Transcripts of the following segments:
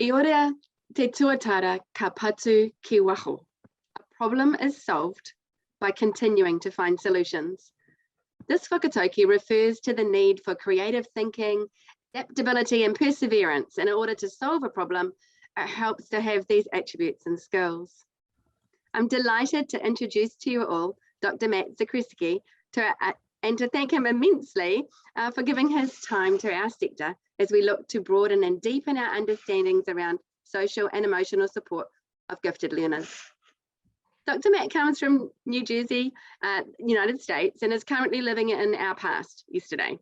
I ora te tuatara ka patu ki waho. A problem is solved by continuing to find solutions. This whakatauki refers to the need for creative thinking, adaptability, and perseverance. In order to solve a problem, it helps to have these attributes and skills. I'm delighted to introduce to you all Dr. Matt Zakreski and to thank him immensely for giving his time to our sector as we look to broaden and deepen our understandings around social and emotional support of gifted learners. Dr. Matt comes from New Jersey, United States, and is currently living in our past yesterday.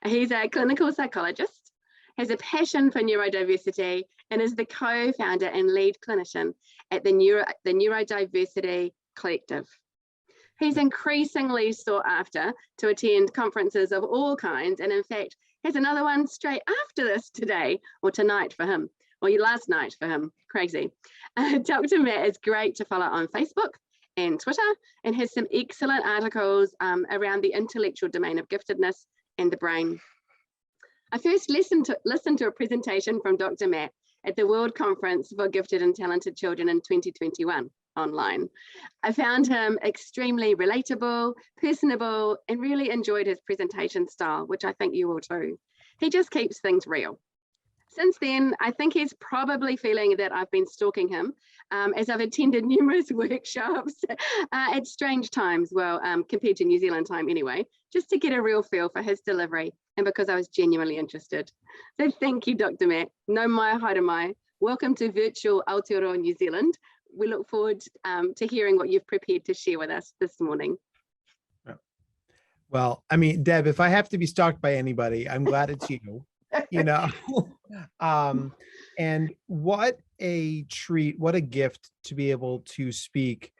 He's a clinical psychologist, has a passion for neurodiversity, and is the co-founder and lead clinician at the Neurodiversity Collective. He's increasingly sought after to attend conferences of all kinds, and in fact, has another one straight after this today, or tonight for him, or last night for him, crazy. Dr. Matt is great to follow on Facebook and Twitter, and has some excellent articles around the intellectual domain of giftedness and the brain. I first listened to a presentation from Dr. Matt at the World Conference for Gifted and Talented Children in 2021 online. I found him extremely relatable, personable, and really enjoyed his presentation style, which I think you will too. He just keeps things real. Since then, I think he's probably feeling that I've been stalking him as I've attended numerous workshops at strange times, well, compared to New Zealand time anyway, just to get a real feel for his delivery and because I was genuinely interested. So thank you, Dr. Matt. No mai, haere mai. Welcome to virtual Aotearoa New Zealand. We look forward to hearing what you've prepared to share with us this morning. Well, I mean, Deb, if I have to be stalked by anybody, I'm glad it's you. You know, and what a treat, what a gift to be able to speak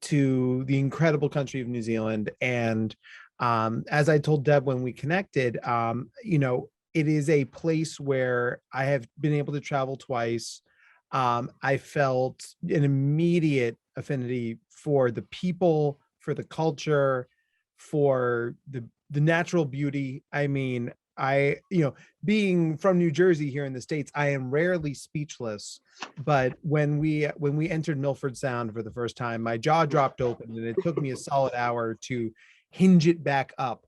to the incredible country of New Zealand. And as I told Deb when we connected, you know, it is a place where I have been able to travel twice. I felt an immediate affinity for the people, for the culture, for the natural beauty. I mean, you know, being from New Jersey here in the States, I am rarely speechless. But when we entered Milford Sound for the first time, my jaw dropped open, and it took me a solid hour to hinge it back up.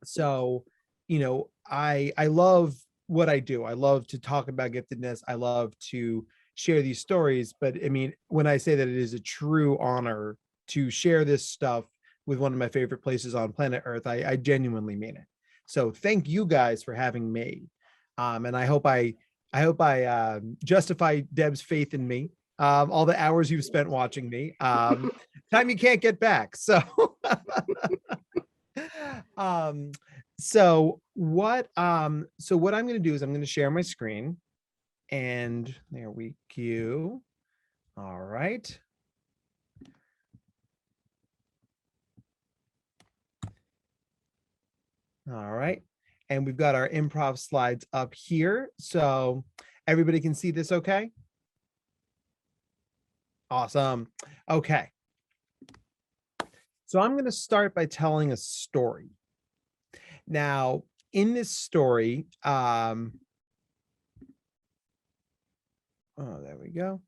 So, you know, I love what I do. I love to talk about giftedness. I love to share these stories. But I mean, when I say that it is a true honor to share this stuff with one of my favorite places on planet Earth, I genuinely mean it. So thank you guys for having me. And I hope I justify Deb's faith in me. All the hours you've spent watching me, time you can't get back. So, so what I'm going to do is I'm going to share my screen, and there we go. All right. All right. And we've got our improv slides up here. So everybody can see this okay? Awesome. Okay. So I'm going to start by telling a story. Now, in this story, oh, there we go.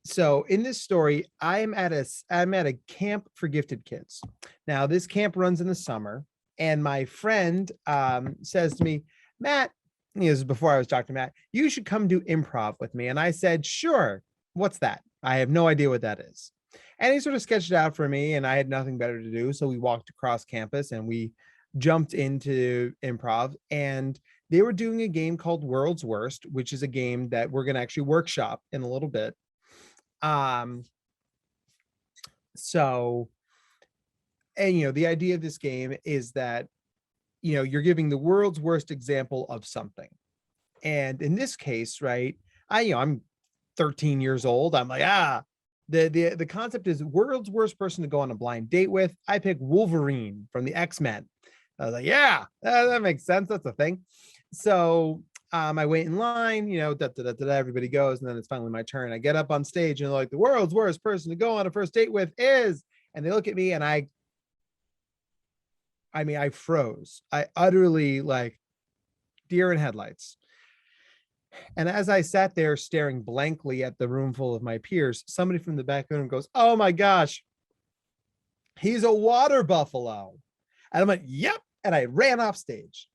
So in this story, I'm at a camp for gifted kids. Now, this camp runs in the summer, and my friend says to me, Matt, this is before I was Dr. Matt, you should come do improv with me. And I said, sure. What's that? I have no idea what that is. And he sort of sketched it out for me, and I had nothing better to do. So we walked across campus and we jumped into improv, and they were doing a game called World's Worst, which is a game that we're going to actually workshop in a little bit. So, and, you know, the idea of this game is that, you know, you're giving the world's worst example of something. And in this case, right, I'm 13 years old. I'm like, the concept is world's worst person to go on a blind date with. I pick Wolverine from the X-Men. I was like, yeah, that makes sense. That's a thing. So I wait in line, you know, everybody goes, and then it's finally my turn. I get up on stage, and they're like, the world's worst person to go on a first date with is, and they look at me, and I froze. I utterly, like, deer in headlights. And as I sat there staring blankly at the room full of my peers, somebody from the back room goes, "Oh my gosh, he's a water buffalo." And I'm like, "Yep." And I ran off stage.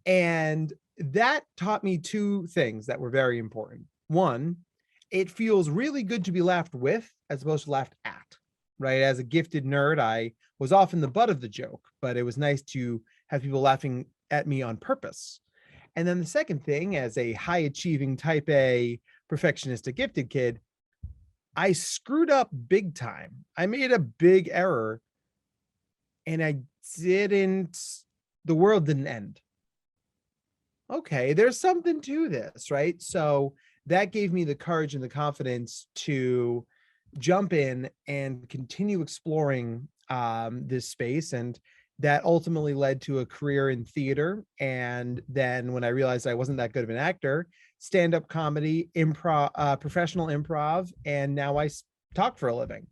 And that taught me two things that were very important. One, it feels really good to be laughed with as opposed to laughed at, right? As a gifted nerd, I was often the butt of the joke, but it was nice to have people laughing at me on purpose. And then the second thing, as a high achieving type A perfectionistic gifted kid, I screwed up big time. I made a big error and the world didn't end. Okay, there's something to this, right? So that gave me the courage and the confidence to jump in and continue exploring this space. And that ultimately led to a career in theater. And then when I realized I wasn't that good of an actor, stand-up comedy, improv, professional improv, and now talk for a living.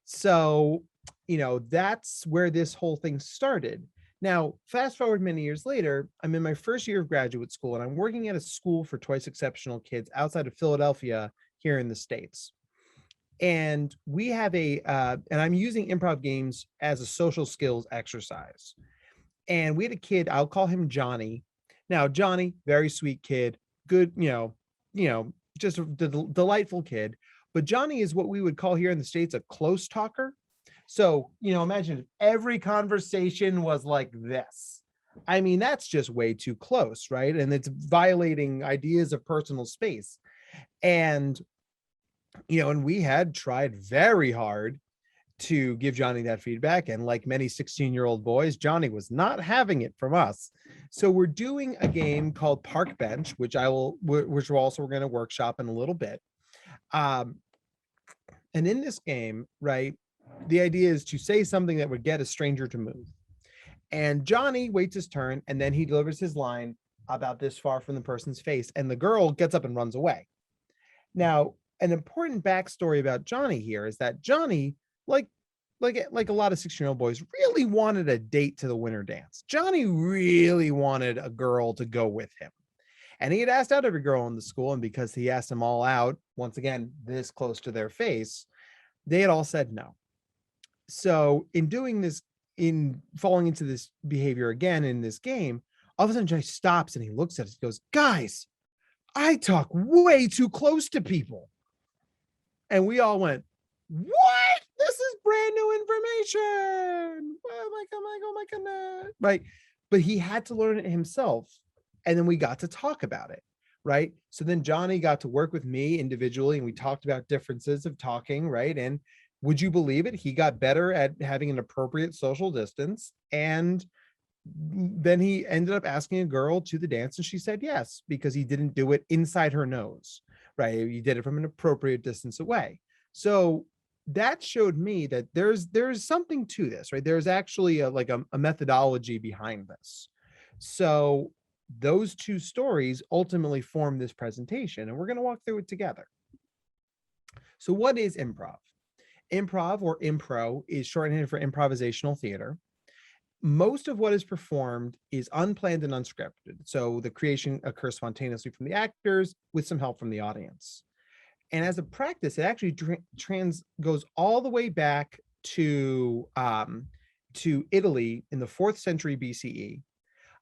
So, that's where this whole thing started. Now, fast forward many years later, I'm in my first year of graduate school and I'm working at a school for twice exceptional kids outside of Philadelphia here in the States. And we have and I'm using improv games as a social skills exercise. And we had a kid, I'll call him Johnny. Now, Johnny, very sweet kid, good, just a delightful kid. But Johnny is what we would call here in the States a close talker. So, imagine if every conversation was like this. I mean, that's just way too close, right? And it's violating ideas of personal space. And, and we had tried very hard to give Johnny that feedback. And like many 16-year-old boys, Johnny was not having it from us. So we're doing a game called Park Bench, which we're going to workshop in a little bit. And in this game, right, the idea is to say something that would get a stranger to move. And Johnny waits his turn, and then he delivers his line about this far from the person's face, and the girl gets up and runs away. Now, an important backstory about Johnny here is that Johnny, like a lot of 16-year-old boys, really wanted a date to the winter dance. Johnny really wanted a girl to go with him. And he had asked out every girl in the school, and because he asked them all out, once again, this close to their face, they had all said no. So in doing this, in falling into this behavior again in this game, all of a sudden Johnny stops and he looks at us. He goes, "Guys, I talk way too close to people." And we all went, "What? This is brand new information. Oh my goodness. Right. But he had to learn it himself. And then we got to talk about it. Right. So then Johnny got to work with me individually and we talked about differences of talking. Right. And would you believe it? He got better at having an appropriate social distance. And then he ended up asking a girl to the dance and she said yes, because he didn't do it inside her nose, right? He did it from an appropriate distance away. So that showed me that there's something to this, right? There's actually a methodology behind this. So those two stories ultimately form this presentation and we're going to walk through it together. So what is improv? Improv, or impro, is shorthand for improvisational theater. Most of what is performed is unplanned and unscripted. So the creation occurs spontaneously from the actors with some help from the audience. And as a practice, it actually goes all the way back to Italy in the 4th century BCE.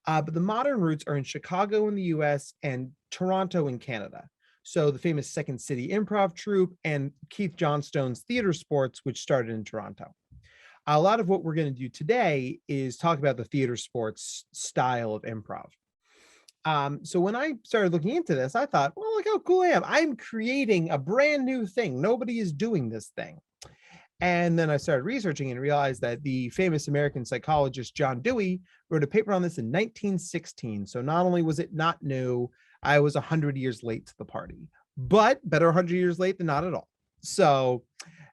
But the modern roots are in Chicago in the US and Toronto in Canada. So the famous Second City Improv Troupe and Keith Johnstone's Theater Sports, which started in Toronto. A lot of what we're going to do today is talk about the theater sports style of improv. So when I started looking into this, I thought, well, look how cool I am. I'm creating a brand new thing. Nobody is doing this thing. And then I started researching and realized that the famous American psychologist John Dewey wrote a paper on this in 1916. So not only was it not new, I was 100 years late to the party, but better 100 years late than not at all. So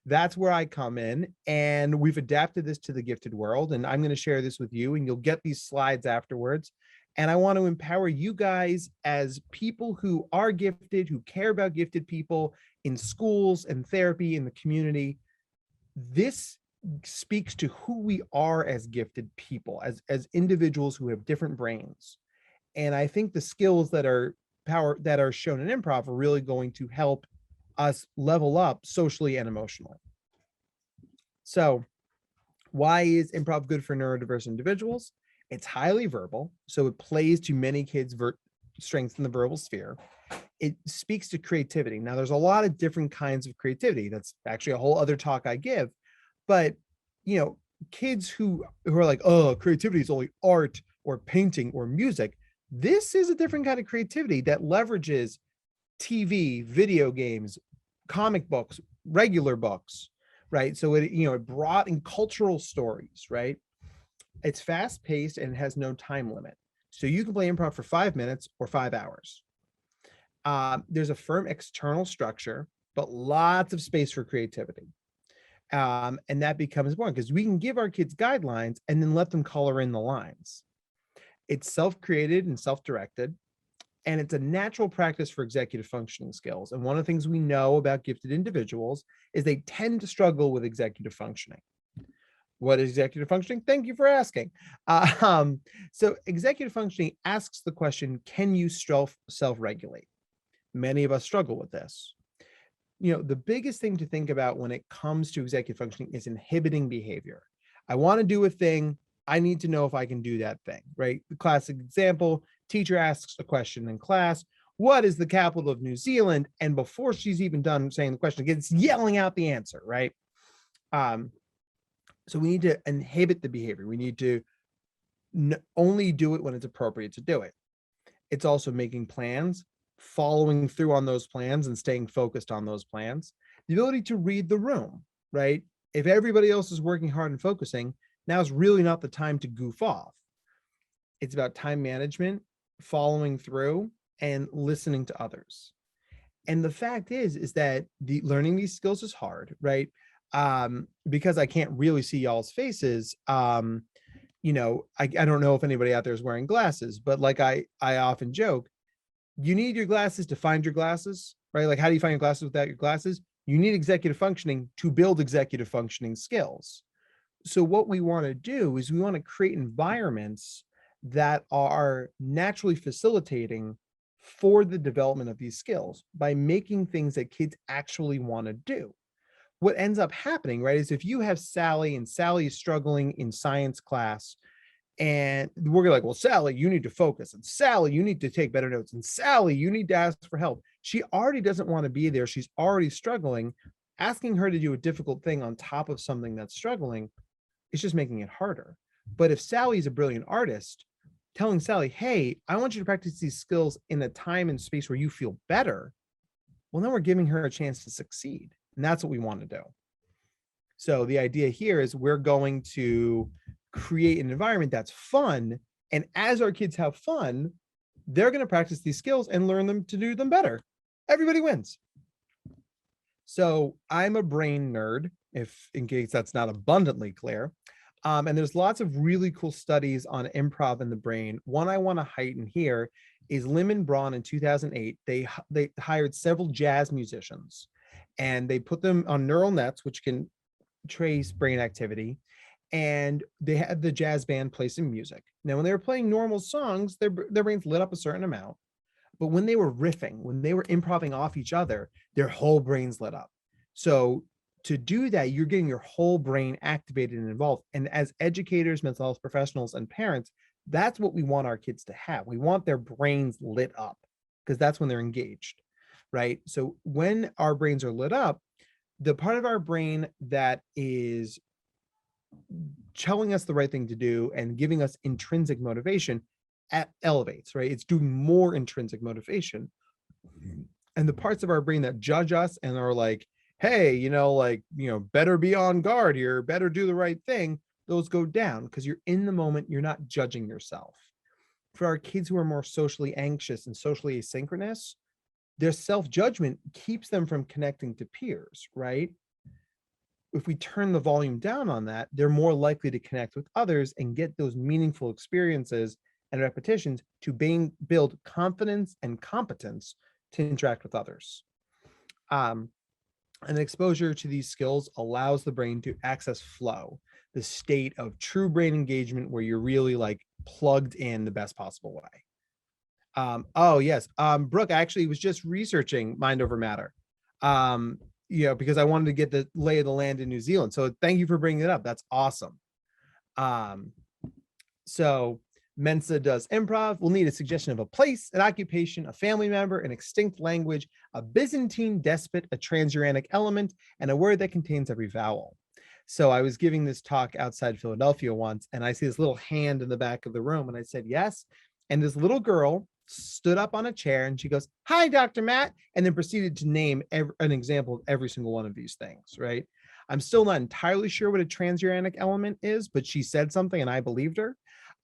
that's where I come in, and we've adapted this to the gifted world, and I'm going to share this with you, and you'll get these slides afterwards. And I want to empower you guys as people who are gifted, who care about gifted people in schools and therapy in the community. This speaks to who we are as gifted people, as individuals who have different brains. And I think the skills that are power that are shown in improv are really going to help us level up socially and emotionally. So why is improv good for neurodiverse individuals? It's highly verbal, so it plays to many kids' strengths in the verbal sphere. It speaks to creativity. Now, there's a lot of different kinds of creativity. That's actually a whole other talk I give. But, you know, kids who are like, oh, creativity is only art or painting or music. This is a different kind of creativity that leverages TV, video games, comic books, regular books, right? So it, you know, it brought in cultural stories, right? It's fast paced and it has no time limit. So you can play improv for 5 minutes or 5 hours. There's a firm external structure, but lots of space for creativity. And that becomes important because we can give our kids guidelines and then let them color in the lines. It's self-created and self-directed, and it's a natural practice for executive functioning skills. And one of the things we know about gifted individuals is they tend to struggle with executive functioning. What is executive functioning? Thank you for asking. So executive functioning asks the question, can you self-regulate? Many of us struggle with this. You know, the biggest thing to think about when it comes to executive functioning is inhibiting behavior. I want to do a thing. I need to know if I can do that thing, right? The classic example, teacher asks a question in class, what is the capital of New Zealand? And before she's even done saying the question, it's yelling out the answer, right? So we need to inhibit the behavior. We need to only do it when it's appropriate to do it. It's also making plans, following through on those plans and staying focused on those plans. The ability to read the room, right? If everybody else is working hard and focusing, now is really not the time to goof off. It's about time management, following through, and listening to others. And the fact is that learning these skills is hard, right? Because I can't really see y'all's faces. You know, I don't know if anybody out there is wearing glasses, but like I often joke, you need your glasses to find your glasses, right? Like, how do you find your glasses without your glasses? You need executive functioning to build executive functioning skills. So what we want to do is we want to create environments that are naturally facilitating for the development of these skills by making things that kids actually want to do. What ends up happening, right, is if you have Sally and Sally is struggling in science class, and we're like, well, Sally, you need to focus, and Sally, you need to take better notes, and Sally, you need to ask for help. She already doesn't want to be there. She's already struggling. Asking her to do a difficult thing on top of something that's struggling, it's just making it harder. But if Sally's a brilliant artist, telling Sally, hey, I want you to practice these skills in a time and space where you feel better, well, then we're giving her a chance to succeed. And that's what we want to do. So the idea here is we're going to create an environment that's fun. And as our kids have fun, they're going to practice these skills and learn them to do them better. Everybody wins. So I'm a brain nerd, if in case that's not abundantly clear. And there's lots of really cool studies on improv and the brain. One I want to heighten here is Lim and Braun in 2008. They hired several jazz musicians and they put them on neural nets, which can trace brain activity. And they had the jazz band play some music. Now, when they were playing normal songs, their brains lit up a certain amount. But when they were riffing, when they were improvising off each other, their whole brains lit up. So to do that, you're getting your whole brain activated and involved. And as educators, mental health professionals, and parents, that's what we want our kids to have. We want their brains lit up because that's when they're engaged, right? So when our brains are lit up, the part of our brain that is telling us the right thing to do and giving us intrinsic motivation elevates, right? It's doing more intrinsic motivation. And the parts of our brain that judge us and are like, hey, better be on guard here, better do the right thing, those go down because you're in the moment, you're not judging yourself. For our kids who are more socially anxious and socially asynchronous, their self-judgment keeps them from connecting to peers, right? If we turn the volume down on that, they're more likely to connect with others and get those meaningful experiences and repetitions to build confidence and competence to interact with others. And exposure to these skills allows the brain to access flow, the state of true brain engagement where you're really like plugged in the best possible way. Oh yes. Brooke actually was just researching mind over matter. Because I wanted to get the lay of the land in New Zealand. So thank you for bringing it up. That's awesome. Um, so Mensa does improv. We'll need a suggestion of a place, an occupation, a family member, an extinct language, a Byzantine despot, a transuranic element, and a word that contains every vowel. So I was giving this talk outside Philadelphia once, and I see this little hand in the back of the room, and I said, yes. And this little girl stood up on a chair and she goes, hi, Dr. Matt, and then proceeded to name an example of every single one of these things, right? I'm still not entirely sure what a transuranic element is, but she said something and I believed her.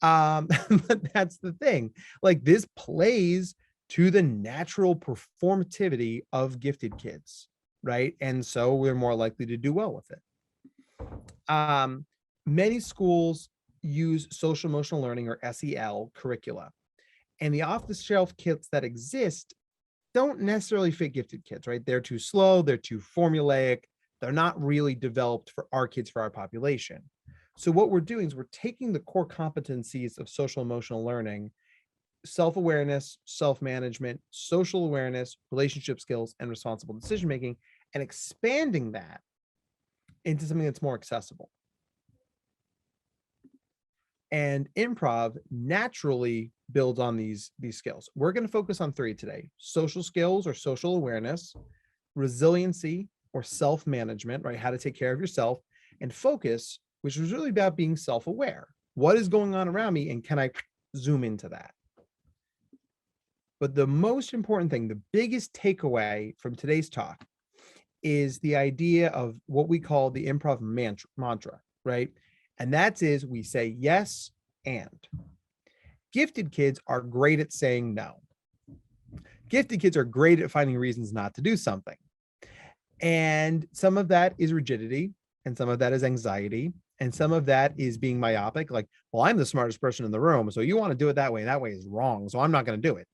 But that's the thing. Like, this plays to the natural performativity of gifted kids, right? And so we're more likely to do well with it. Many schools use social emotional learning, or SEL, curricula. And the off-the-shelf kits that exist don't necessarily fit gifted kids, right? They're too slow, they're too formulaic, they're not really developed for our kids, for our population. So what we're doing is we're taking the core competencies of social emotional learning, self-awareness, self-management, social awareness, relationship skills, and responsible decision-making, and expanding that into something that's more accessible. And improv naturally builds on these skills. We're going to focus on 3 today: social skills, or social awareness; resiliency, or self-management, right? How to take care of yourself; and focus, which was really about being self-aware. What is going on around me, and can I zoom into that? But the most important thing, the biggest takeaway from today's talk, is the idea of what we call the improv mantra, right? And that is, we say yes and. Gifted kids are great at saying no. Gifted kids are great at finding reasons not to do something. And some of that is rigidity, and some of that is anxiety, and some of that is being myopic, like, well, I'm the smartest person in the room, so you want to do it that way is wrong, so I'm not going to do it.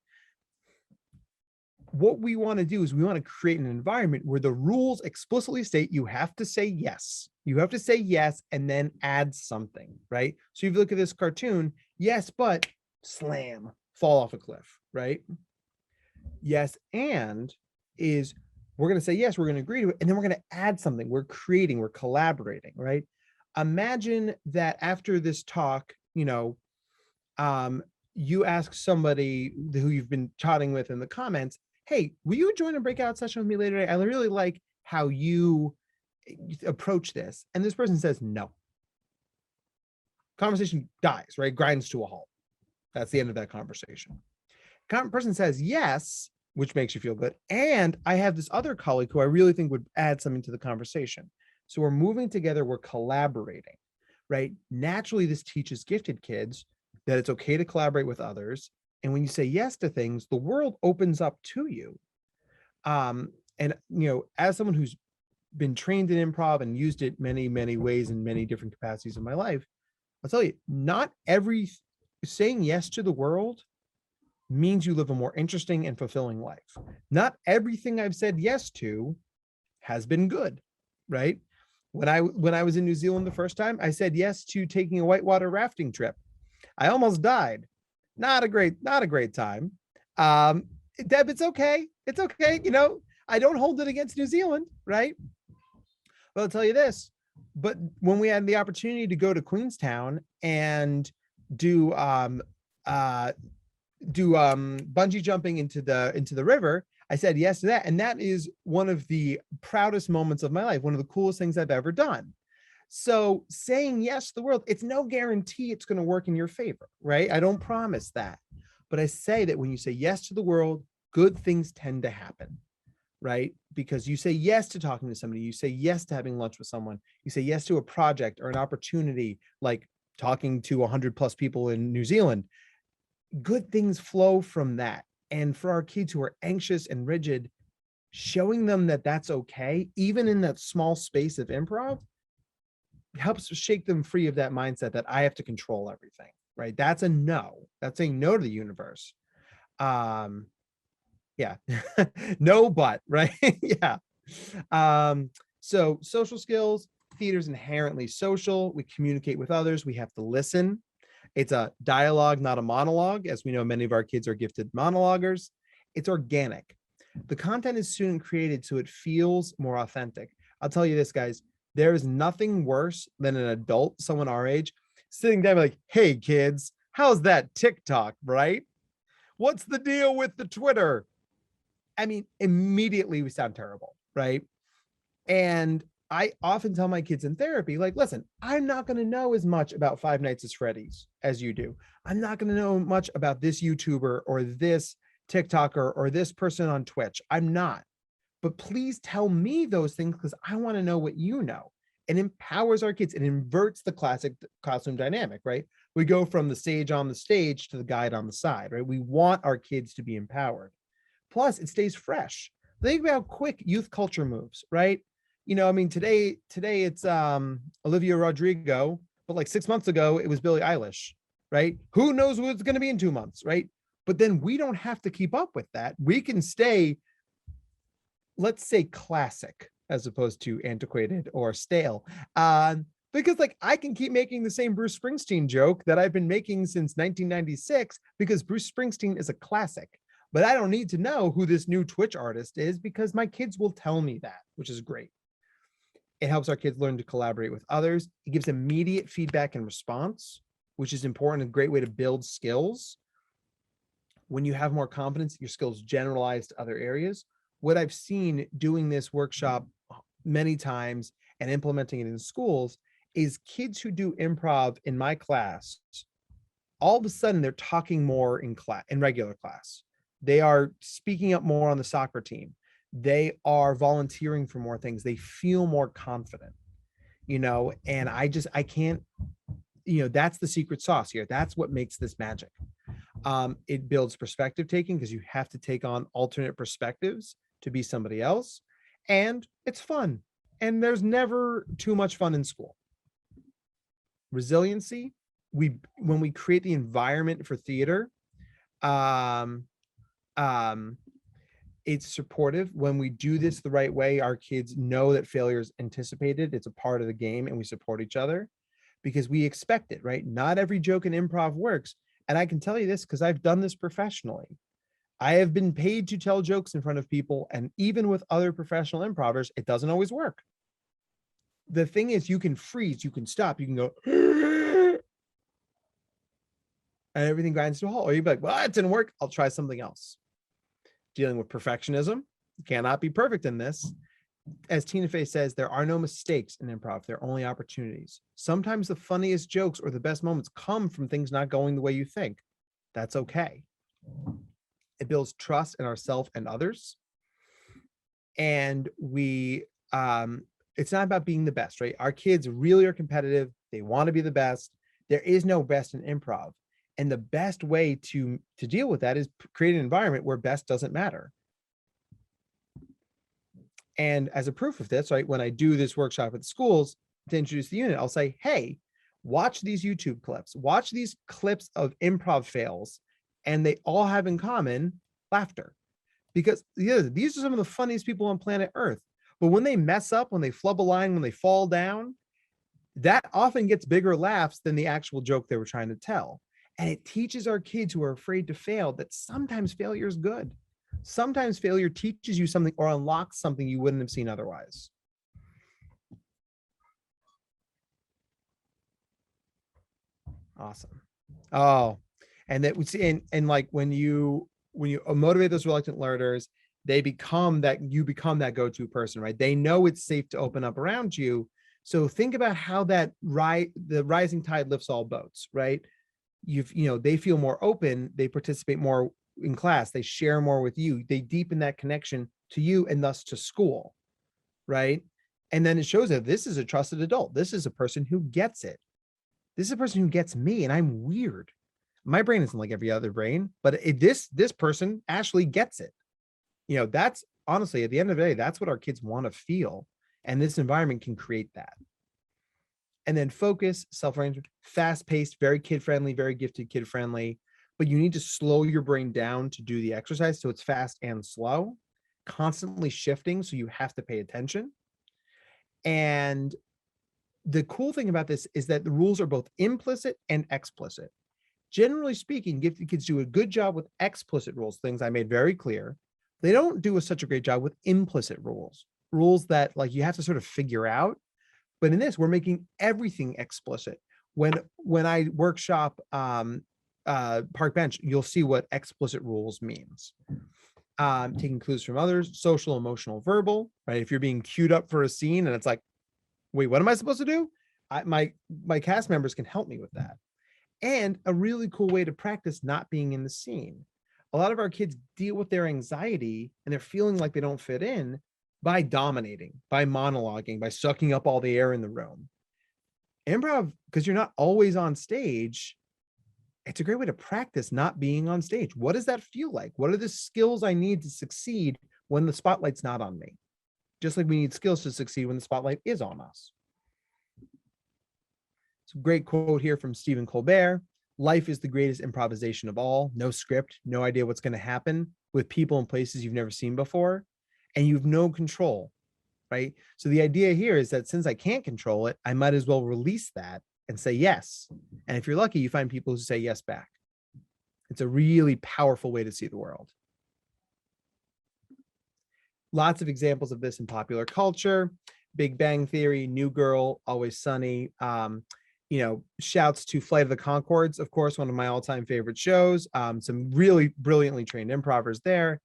What we want to do is we want to create an environment where the rules explicitly state you have to say yes. You have to say yes and then add something, right? So if you look at this cartoon, yes, but slam, fall off a cliff, right? Yes, and is, we're going to say yes, we're going to agree to it, and then we're going to add something. We're creating, we're collaborating, right? Imagine that after this talk, you ask somebody who you've been chatting with in the comments, hey, will you join a breakout session with me later today? I really like how you approach this. And this person says no. Conversation dies, right? Grinds to a halt. That's the end of that conversation. Person says yes, which makes you feel good. And I have this other colleague who I really think would add something to the conversation. So we're moving together, we're collaborating, right? Naturally, this teaches gifted kids that it's okay to collaborate with others. And when you say yes to things, the world opens up to you. As someone who's been trained in improv and used it many, many ways in many different capacities in my life, I'll tell you, not every saying yes to the world means you live a more interesting and fulfilling life. Not everything I've said yes to has been good, right? When I was in New Zealand the first time, I said yes to taking a whitewater rafting trip. I almost died. Not a great time. Deb, it's okay. It's okay. I don't hold it against New Zealand, right? But I'll tell you this. But when we had the opportunity to go to Queenstown and do bungee jumping into the river, I said yes to that. And that is one of the proudest moments of my life, one of the coolest things I've ever done. So saying yes to the world, it's no guarantee it's going to work in your favor, right? I don't promise that. But I say that when you say yes to the world, good things tend to happen, right? Because you say yes to talking to somebody, you say yes to having lunch with someone, you say yes to a project or an opportunity, like talking to 100+ people in New Zealand. Good things flow from that. And for our kids who are anxious and rigid, showing them that that's okay, even in that small space of improv, helps shake them free of that mindset that I have to control everything, right? That's a no. That's saying no to the universe. Yeah. No, but, right? Yeah. So social skills, theater is inherently social. We communicate with others. We have to listen. It's a dialogue, not a monologue. As we know, many of our kids are gifted monologuers. It's organic. The content is student created so it feels more authentic. I'll tell you this, guys, there is nothing worse than an adult, someone our age, sitting down like, hey kids, how's that TikTok, right? What's the deal with the Twitter? I mean, immediately we sound terrible, right? And I often tell my kids in therapy, like, listen, I'm not going to know as much about Five Nights at Freddy's as you do. I'm not going to know much about this YouTuber or this TikToker or this person on Twitch. I'm not. But please tell me those things because I want to know what you know. It empowers our kids. It inverts the classic classroom dynamic, right? We go from the sage on the stage to the guide on the side, right? We want our kids to be empowered. Plus, it stays fresh. Think about quick youth culture moves, right? You know, I mean, today it's Olivia Rodrigo, but like 6 months ago, it was Billie Eilish, right? Who knows what it's going to be in 2 months, right? But then we don't have to keep up with that. We can stay, let's say, classic as opposed to antiquated or stale. Because like I can keep making the same Bruce Springsteen joke that I've been making since 1996 because Bruce Springsteen is a classic. But I don't need to know who this new Twitch artist is because my kids will tell me that, which is great. It helps our kids learn to collaborate with others. It gives immediate feedback and response, which is important, a great way to build skills. When you have more confidence, your skills generalize to other areas. What I've seen doing this workshop many times and implementing it in schools is kids who do improv in my class, all of a sudden they're talking more in class, in regular class. They are speaking up more on the soccer team. They are volunteering for more things. They feel more confident, you know, and I can't, you know, that's the secret sauce here. That's what makes this magic. It builds perspective taking because you have to take on alternate perspectives to be somebody else. And it's fun. And there's never too much fun in school. Resiliency, when we create the environment for theater, it's supportive. When we do this the right way, our kids know that failure is anticipated. It's a part of the game and we support each other because we expect it, right? Not every joke in improv works. And I can tell you this because I've done this professionally. I have been paid to tell jokes in front of people, and even with other professional improvers, it doesn't always work. The thing is, you can freeze, you can stop, you can go, and everything grinds to a halt. Or you'd be like, well, it didn't work. I'll try something else. Dealing with perfectionism, you cannot be perfect in this. As Tina Fey says, there are no mistakes in improv. There are only opportunities. Sometimes the funniest jokes or the best moments come from things not going the way you think. That's okay. It builds trust in ourselves and others. And it's not about being the best, right? Our kids really are competitive. They want to be the best. There is no best in improv. And the best way to deal with that is create an environment where best doesn't matter. And as a proof of this, right, when I do this workshop at schools to introduce the unit, I'll say, hey, watch these YouTube clips, watch these clips of improv fails, and they all have in common laughter. Because these are some of the funniest people on planet Earth. But when they mess up, when they flub a line, when they fall down, that often gets bigger laughs than the actual joke they were trying to tell. And it teaches our kids who are afraid to fail that sometimes failure is good. Sometimes failure teaches you something or unlocks something you wouldn't have seen otherwise. Awesome. Oh, and that we see, and like when you motivate those reluctant learners, you become that go-to person, right? They know it's safe to open up around you. So think about how the rising tide lifts all boats, right? They feel more open, they participate more in class, they share more with you, they deepen that connection to you and thus to school, right? And then it shows that this is a trusted adult. This is a person who gets it. This is a person who gets me, and I'm weird. My brain isn't like every other brain, but this person actually gets it. That's honestly, at the end of the day, that's what our kids want to feel. And this environment can create that. And then focus, self-arrangement, fast-paced, very kid-friendly, very gifted kid-friendly, but you need to slow your brain down to do the exercise. So it's fast and slow, constantly shifting. So you have to pay attention. And the cool thing about this is that the rules are both implicit and explicit. generally speaking, gifted kids do a good job with explicit rules, things I made very clear. They don't do such a great job with implicit rules that like you have to sort of figure out. But in this, we're making everything explicit. When I workshop park bench, you'll see what explicit rules means. Taking clues from others, social, emotional, verbal, right? If you're being queued up for a scene and it's like, wait, what am I supposed to do? My cast members can help me with that. And a really cool way to practice not being in the scene. A lot of our kids deal with their anxiety and they're feeling like they don't fit in by dominating, by monologuing, by sucking up all the air in the room. Improv, because you're not always on stage, it's a great way to practice not being on stage. What does that feel like? What are the skills I need to succeed when the spotlight's not on me? Just like we need skills to succeed when the spotlight is on us. It's a great quote here from Stephen Colbert. Life is the greatest improvisation of all. No script, no idea what's going to happen, with people and places you've never seen before, and you've no control, right? So the idea here is that since I can't control it, I might as well release that and say yes. And if you're lucky, you find people who say yes back. It's a really powerful way to see the world. Lots of examples of this in popular culture. Big Bang Theory, New Girl, Always Sunny. Shouts to Flight of the Conchords, of course, one of my all-time favorite shows. Some really brilliantly trained improvers there.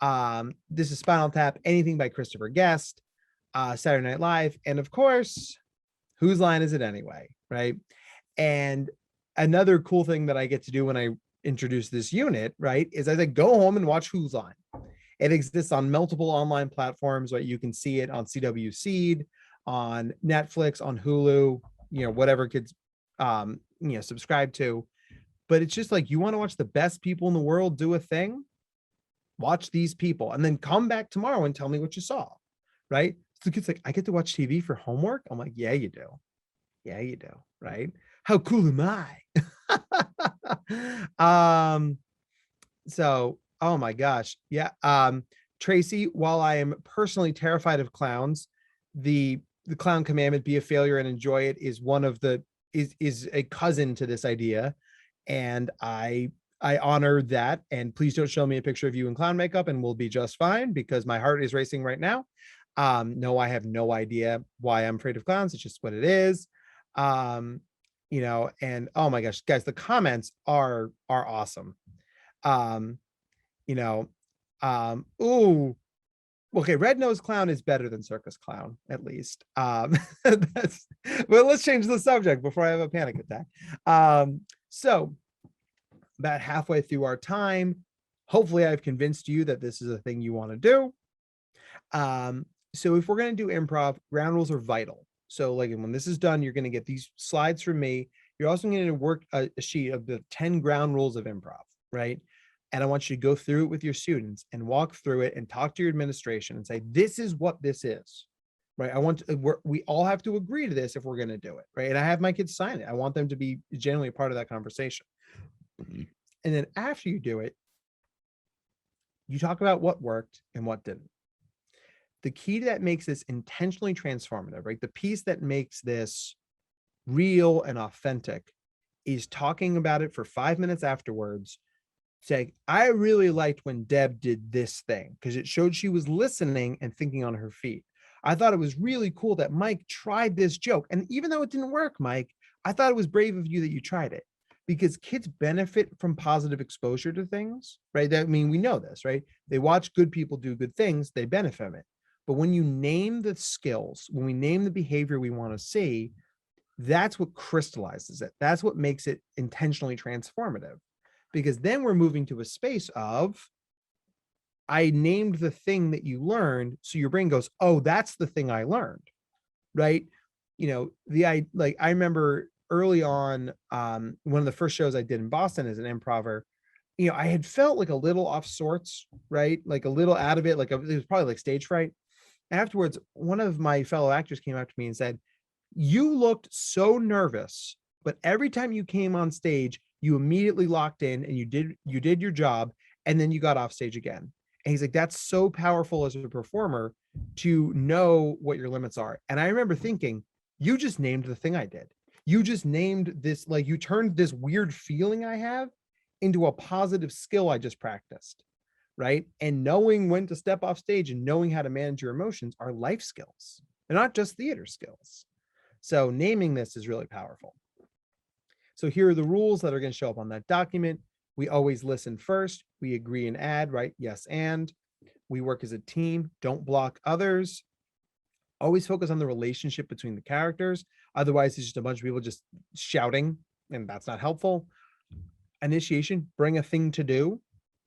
This is Spinal Tap, Anything by Christopher Guest, Saturday Night Live, and of course, Whose Line Is It Anyway, right? And another cool thing that I get to do when I introduce this unit, right, is I go home and watch Whose Line. It exists on multiple online platforms, right? You can see it on CW Seed, on Netflix, on Hulu, whatever kids, subscribe to. But it's just like, you want to watch the best people in the world do a thing? Watch these people and then come back tomorrow and tell me what you saw, right? So the kid's like, I get to watch TV for homework? I'm like, yeah, you do. Yeah, you do, right? How cool am I? So, oh my gosh. Yeah. Tracy, while I am personally terrified of clowns, the clown commandment, be a failure and enjoy it, is one of the is a cousin to this idea. And I honor that. And please don't show me a picture of you in clown makeup and we'll be just fine, because my heart is racing right now. No, I have no idea why I'm afraid of clowns. It's just what it is. And oh my gosh, guys, the comments are awesome. Ooh, okay, Red Nose Clown is better than Circus Clown, at least. Well, let's change the subject before I have a panic attack. So about halfway through our time, hopefully I've convinced you that this is a thing you want to do. So if we're going to do improv, ground rules are vital. So like when this is done, you're going to get these slides from me. You're also going to work a sheet of the 10 ground rules of improv, right? And I want you to go through it with your students and walk through it and talk to your administration and say, this is what this is, right? We all have to agree to this if we're going to do it, right? And I have my kids sign it. I want them to be generally a part of that conversation. And then after you do it, you talk about what worked and what didn't. The key that makes this intentionally transformative, right? The piece that makes this real and authentic is talking about it for 5 minutes afterwards. Saying, I really liked when Deb did this thing because it showed she was listening and thinking on her feet. I thought it was really cool that Mike tried this joke. And even though it didn't work, Mike, I thought it was brave of you that you tried it, because kids benefit from positive exposure to things, right? We know this, right? They watch good people do good things, they benefit from it. But when you name the skills, when we name the behavior we want to see, that's what crystallizes it. That's what makes it intentionally transformative. Because then we're moving to a space of, I named the thing that you learned. So your brain goes, oh, that's the thing I learned, right? I remember early on, one of the first shows I did in Boston as an improver, I had felt like a little off sorts, right? Like a little out of it. It was probably like stage fright. Afterwards, one of my fellow actors came up to me and said, you looked so nervous, but every time you came on stage, you immediately locked in and you did your job, and then you got off stage again. And he's like, that's so powerful as a performer to know what your limits are. And I remember thinking, you just named the thing I did. You just named this, like you turned this weird feeling I have into a positive skill I just practiced, right? And knowing when to step off stage and knowing how to manage your emotions are life skills. They're not just theater skills. So naming this is really powerful. So here are the rules that are going to show up on that document. We always listen first. We agree and add, right? Yes, and we work as a team. Don't block others. Always focus on the relationship between the characters. Otherwise, it's just a bunch of people just shouting, and that's not helpful. Initiation, bring a thing to do,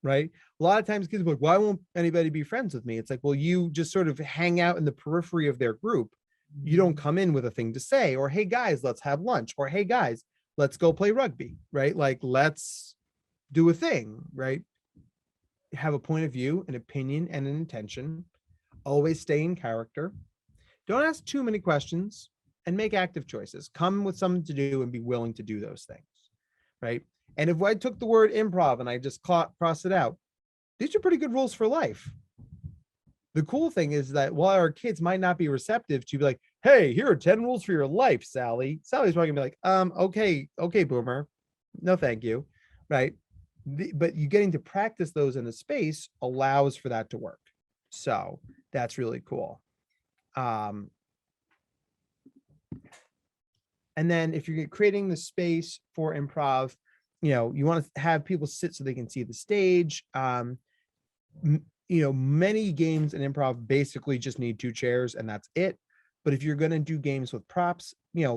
right? A lot of times kids are like, why won't anybody be friends with me? It's like, well, you just sort of hang out in the periphery of their group. You don't come in with a thing to say, or hey guys, let's have lunch, or hey guys, let's go play rugby, right? Like, let's do a thing, right? Have a point of view, an opinion, and an intention. Always stay in character. Don't ask too many questions and make active choices. Come with something to do and be willing to do those things, right? And if I took the word improv and I just crossed it out, these are pretty good rules for life. The cool thing is that while our kids might not be receptive to be like, hey, here are 10 rules for your life, Sally. Sally's probably gonna be like, okay, boomer. No, thank you. Right. But you getting to practice those in a space allows for that to work. So that's really cool. And then if you're creating the space for improv, you want to have people sit so they can see the stage. Many games in improv basically just need 2 chairs and that's it. But if you're going to do games with props,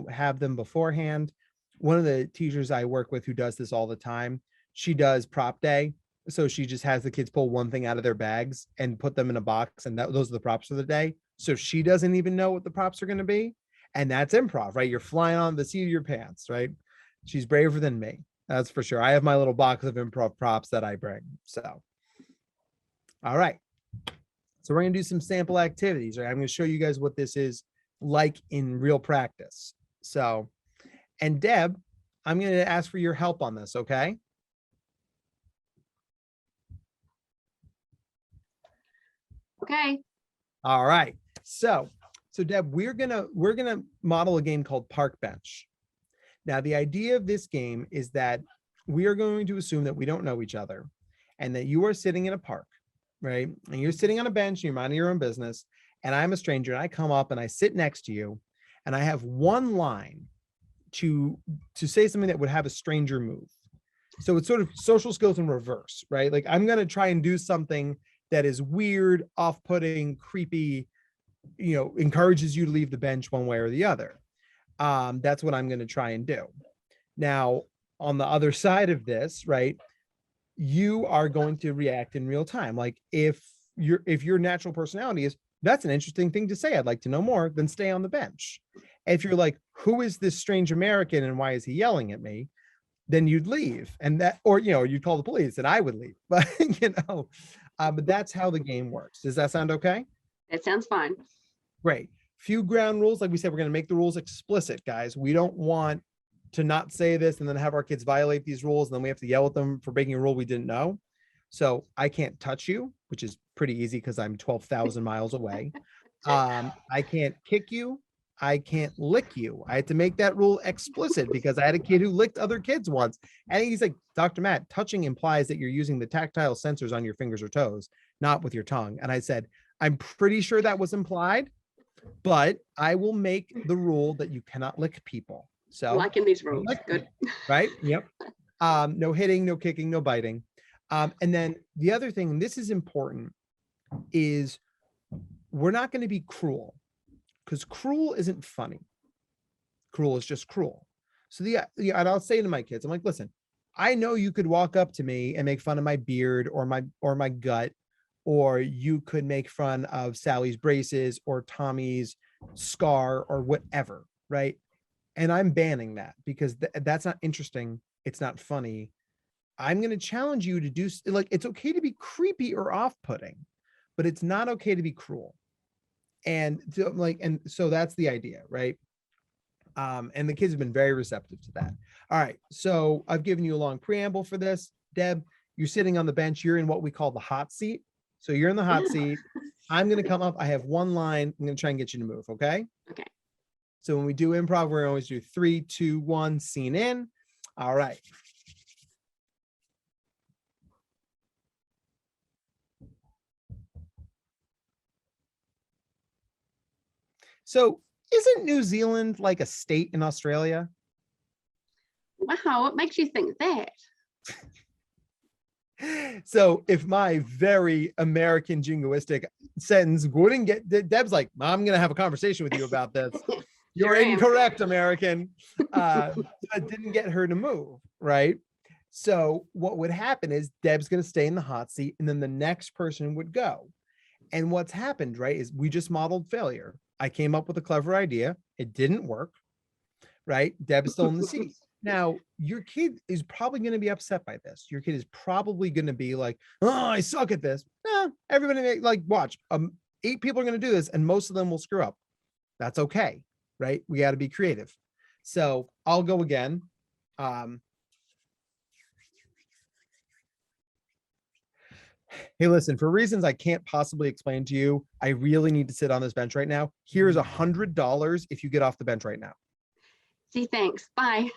have them beforehand. One of the teachers I work with who does this all the time, she does prop day. So she just has the kids pull one thing out of their bags and put them in a box. And those are the props for the day. So she doesn't even know what the props are going to be. And that's improv, right? You're flying on the seat of your pants, right? She's braver than me. That's for sure. I have my little box of improv props that I bring. So, all right. So we're going to do some sample activities, right? I'm going to show you guys what this is like in real practice. So, and Deb, I'm going to ask for your help on this, okay? Okay. All right. So Deb, we're gonna model a game called Park Bench. Now, the idea of this game is that we are going to assume that we don't know each other and that you are sitting in a park, right? And you're sitting on a bench and you're minding your own business. And I'm a stranger and I come up and I sit next to you and I have one line to say something that would have a stranger move. So it's sort of social skills in reverse, right? Like I'm going to try and do something that is weird, off-putting, creepy, encourages you to leave the bench one way or the other. That's what I'm going to try and do. Now, on the other side of this, right, you are going to react in real time. Like if your natural personality is, that's an interesting thing to say, I'd like to know more, then stay on the bench. If you're like, who is this strange American and why is he yelling at me? Then you'd leave. And that, or, you'd call the police and I would leave. But, but that's how the game works. Does that sound okay? It sounds fine. Great. Few ground rules. Like we said, we're going to make the rules explicit, guys. We don't want to not say this and then have our kids violate these rules. And then we have to yell at them for breaking a rule we didn't know. So I can't touch you, which is pretty easy because I'm 12,000 miles away. I can't kick you. I can't lick you. I had to make that rule explicit because I had a kid who licked other kids once. And he's like, Dr. Matt, touching implies that you're using the tactile sensors on your fingers or toes, not with your tongue. And I said, I'm pretty sure that was implied, but I will make the rule that you cannot lick people. So liking these rules. Good. Right? Yep. No hitting, no kicking, no biting. And then the other thing, and this is important, is we're not going to be cruel because cruel isn't funny. Cruel is just cruel. So and I'll say to my kids, I'm like, listen, I know you could walk up to me and make fun of my beard or my gut, or you could make fun of Sally's braces or Tommy's scar or whatever, right? And I'm banning that because that's not interesting. It's not funny. I'm going to challenge you to do, like, it's okay to be creepy or off-putting, but it's not okay to be cruel. And so that's the idea, right? And the kids have been very receptive to that. All right. So I've given you a long preamble for this. Deb, you're sitting on the bench. You're in what we call the hot seat. So you're in the hot seat. I'm going to come up. I have one line. I'm going to try and get you to move. Okay. Okay. So when we do improv, we're always do 3, 2, 1, scene in. All right. So isn't New Zealand like a state in Australia? Wow, what makes you think that? So if my very American jingoistic sentence wouldn't get, Deb's like, I'm going to have a conversation with you about this. You're Sure am. incorrect, American. That didn't get her to move, right? So what would happen is Deb's going to stay in the hot seat and then the next person would go. And what's happened, right, is we just modeled failure. I came up with a clever idea. It didn't work, right? Deb's still in the seat. Now, your kid is probably going to be upset by this. Your kid is probably going to be like, oh, I suck at this. No, everybody, like, watch, 8 people are going to do this and most of them will screw up. That's okay, right? We got to be creative. So I'll go again. Hey, listen, for reasons I can't possibly explain to you, I really need to sit on this bench right now. Here's $100 if you get off the bench right now. Gee, thanks. Bye.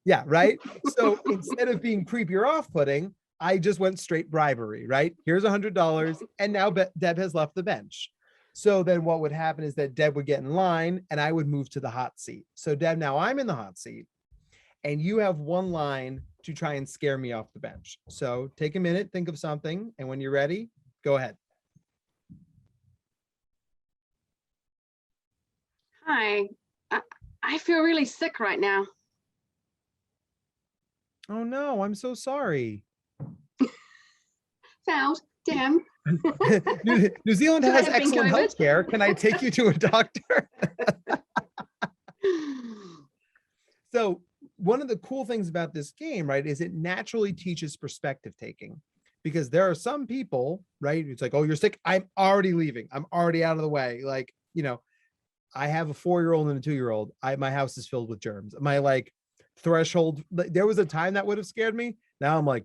Yeah, right. So instead of being creepy or off-putting, I just went straight bribery, right? Here's $100, and now Deb has left the bench. So then what would happen is that Deb would get in line and I would move to the hot seat. So Deb, now I'm in the hot seat and you have one line to try and scare me off the bench. So take a minute, think of something, and when you're ready, go ahead. Hi, I feel really sick right now. Oh no, I'm so sorry. Fouled. Damn. New Zealand Could I has have been excellent COVID? health care. Can I take you to a doctor? So one of the cool things about this game, right, is it naturally teaches perspective taking, because there are some people, right, it's like, oh, you're sick, I'm already leaving, I'm already out of the way. Like, you know, I have a 4-year-old and a 2-year-old. My house is filled with germs. My like threshold, there was a time that would have scared me. Now I'm like,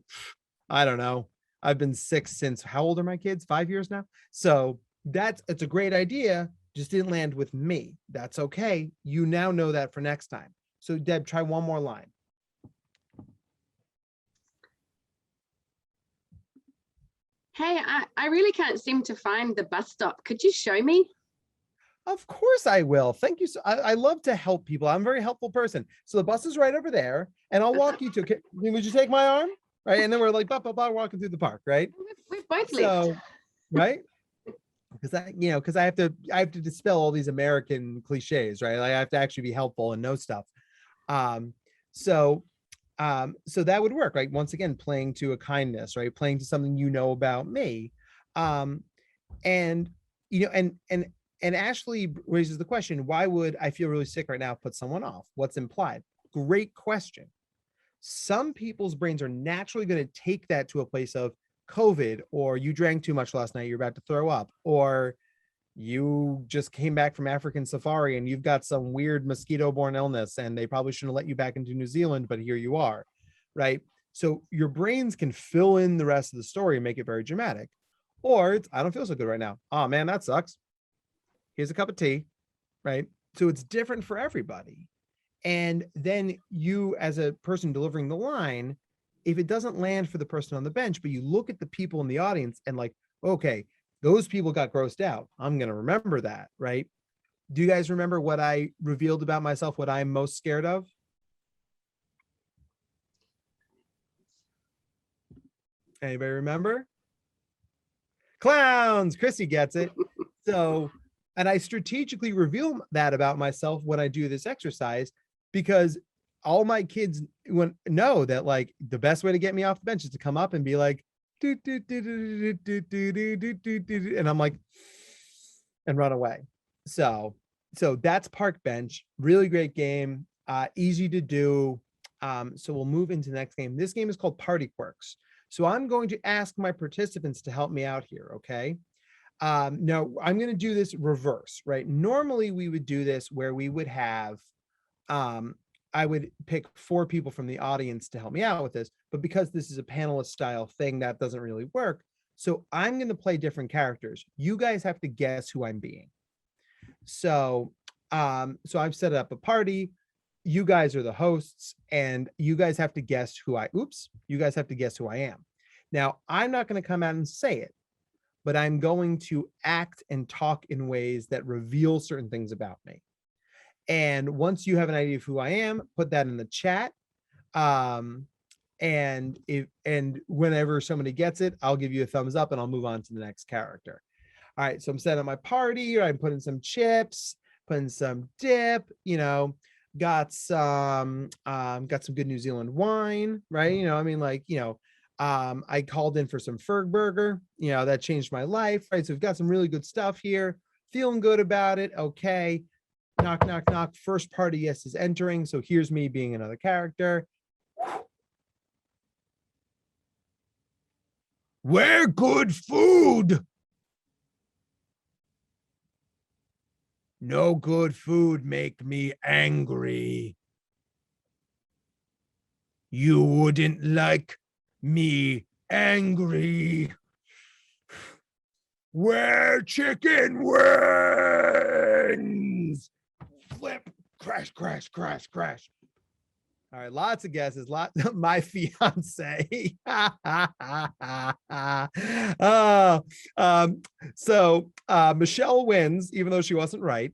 I don't know. I've been sick since, how old are my kids? 5 years now. So it's a great idea. Just didn't land with me. That's okay. You now know that for next time. So Deb, try one more line. Hey, I really can't seem to find the bus stop. Could you show me? Of course I will. Thank you. So I love to help people. I'm a very helpful person. So the bus is right over there and I'll walk you to, would you take my arm? Right. And then we're like, walking through the park, right? We've both left. Right. Because I have to dispel all these American cliches, right? Like I have to actually be helpful and know stuff. So that would work, right? Once again, playing to a kindness, right? Playing to something you know about me. And Ashley raises the question, why would I feel really sick right now, put someone off? What's implied? Great question. Some people's brains are naturally going to take that to a place of COVID, or you drank too much last night, you're about to throw up, or you just came back from African safari and you've got some weird mosquito-borne illness and they probably shouldn't let you back into New Zealand, but here you are, right? So your brains can fill in the rest of the story and make it very dramatic. Or it's, I don't feel so good right now. Oh man, that sucks. Here's a cup of tea, right? So it's different for everybody. And then you, as a person delivering the line, if it doesn't land for the person on the bench, but you look at the people in the audience and like, okay, those people got grossed out, I'm going to remember that, right? Do you guys remember what I revealed about myself, what I'm most scared of? Anybody remember? Clowns. Chrissy gets it. So, and I strategically reveal that about myself when I do this exercise, because all my kids know that like the best way to get me off the bench is to come up and be like, and I'm like, and run away. So that's Park Bench. Really great game. Easy to do. So we'll move into the next game. This game is called Party Quirks. So I'm going to ask my participants to help me out here. Okay. Now I'm going to do this reverse, right? Normally we would do this where we would have, I would pick 4 people from the audience to help me out with this, but because this is a panelist style thing, that doesn't really work. So I'm going to play different characters. You guys have to guess who I'm being. So So I've set up a party. You guys are the hosts, and you guys have to guess you guys have to guess who I am. Now, I'm not going to come out and say it, but I'm going to act and talk in ways that reveal certain things about me. And once you have an idea of who I am, put that in the chat. And whenever somebody gets it, I'll give you a thumbs up and I'll move on to the next character. All right, so I'm setting up my party, or I'm putting some chips, putting some dip, got some good New Zealand wine, right? I mean, like, I called in for some Ferg burger, that changed my life, right? So we've got some really good stuff here, feeling good about it. Okay. Knock, knock, knock. First party yes is entering. So here's me being another character. Where good food? No good food make me angry. You wouldn't like me angry. Where chicken wings? Flip, crash, crash, crash, crash. All right, lots of guesses. My fiance. Michelle wins, even though she wasn't right.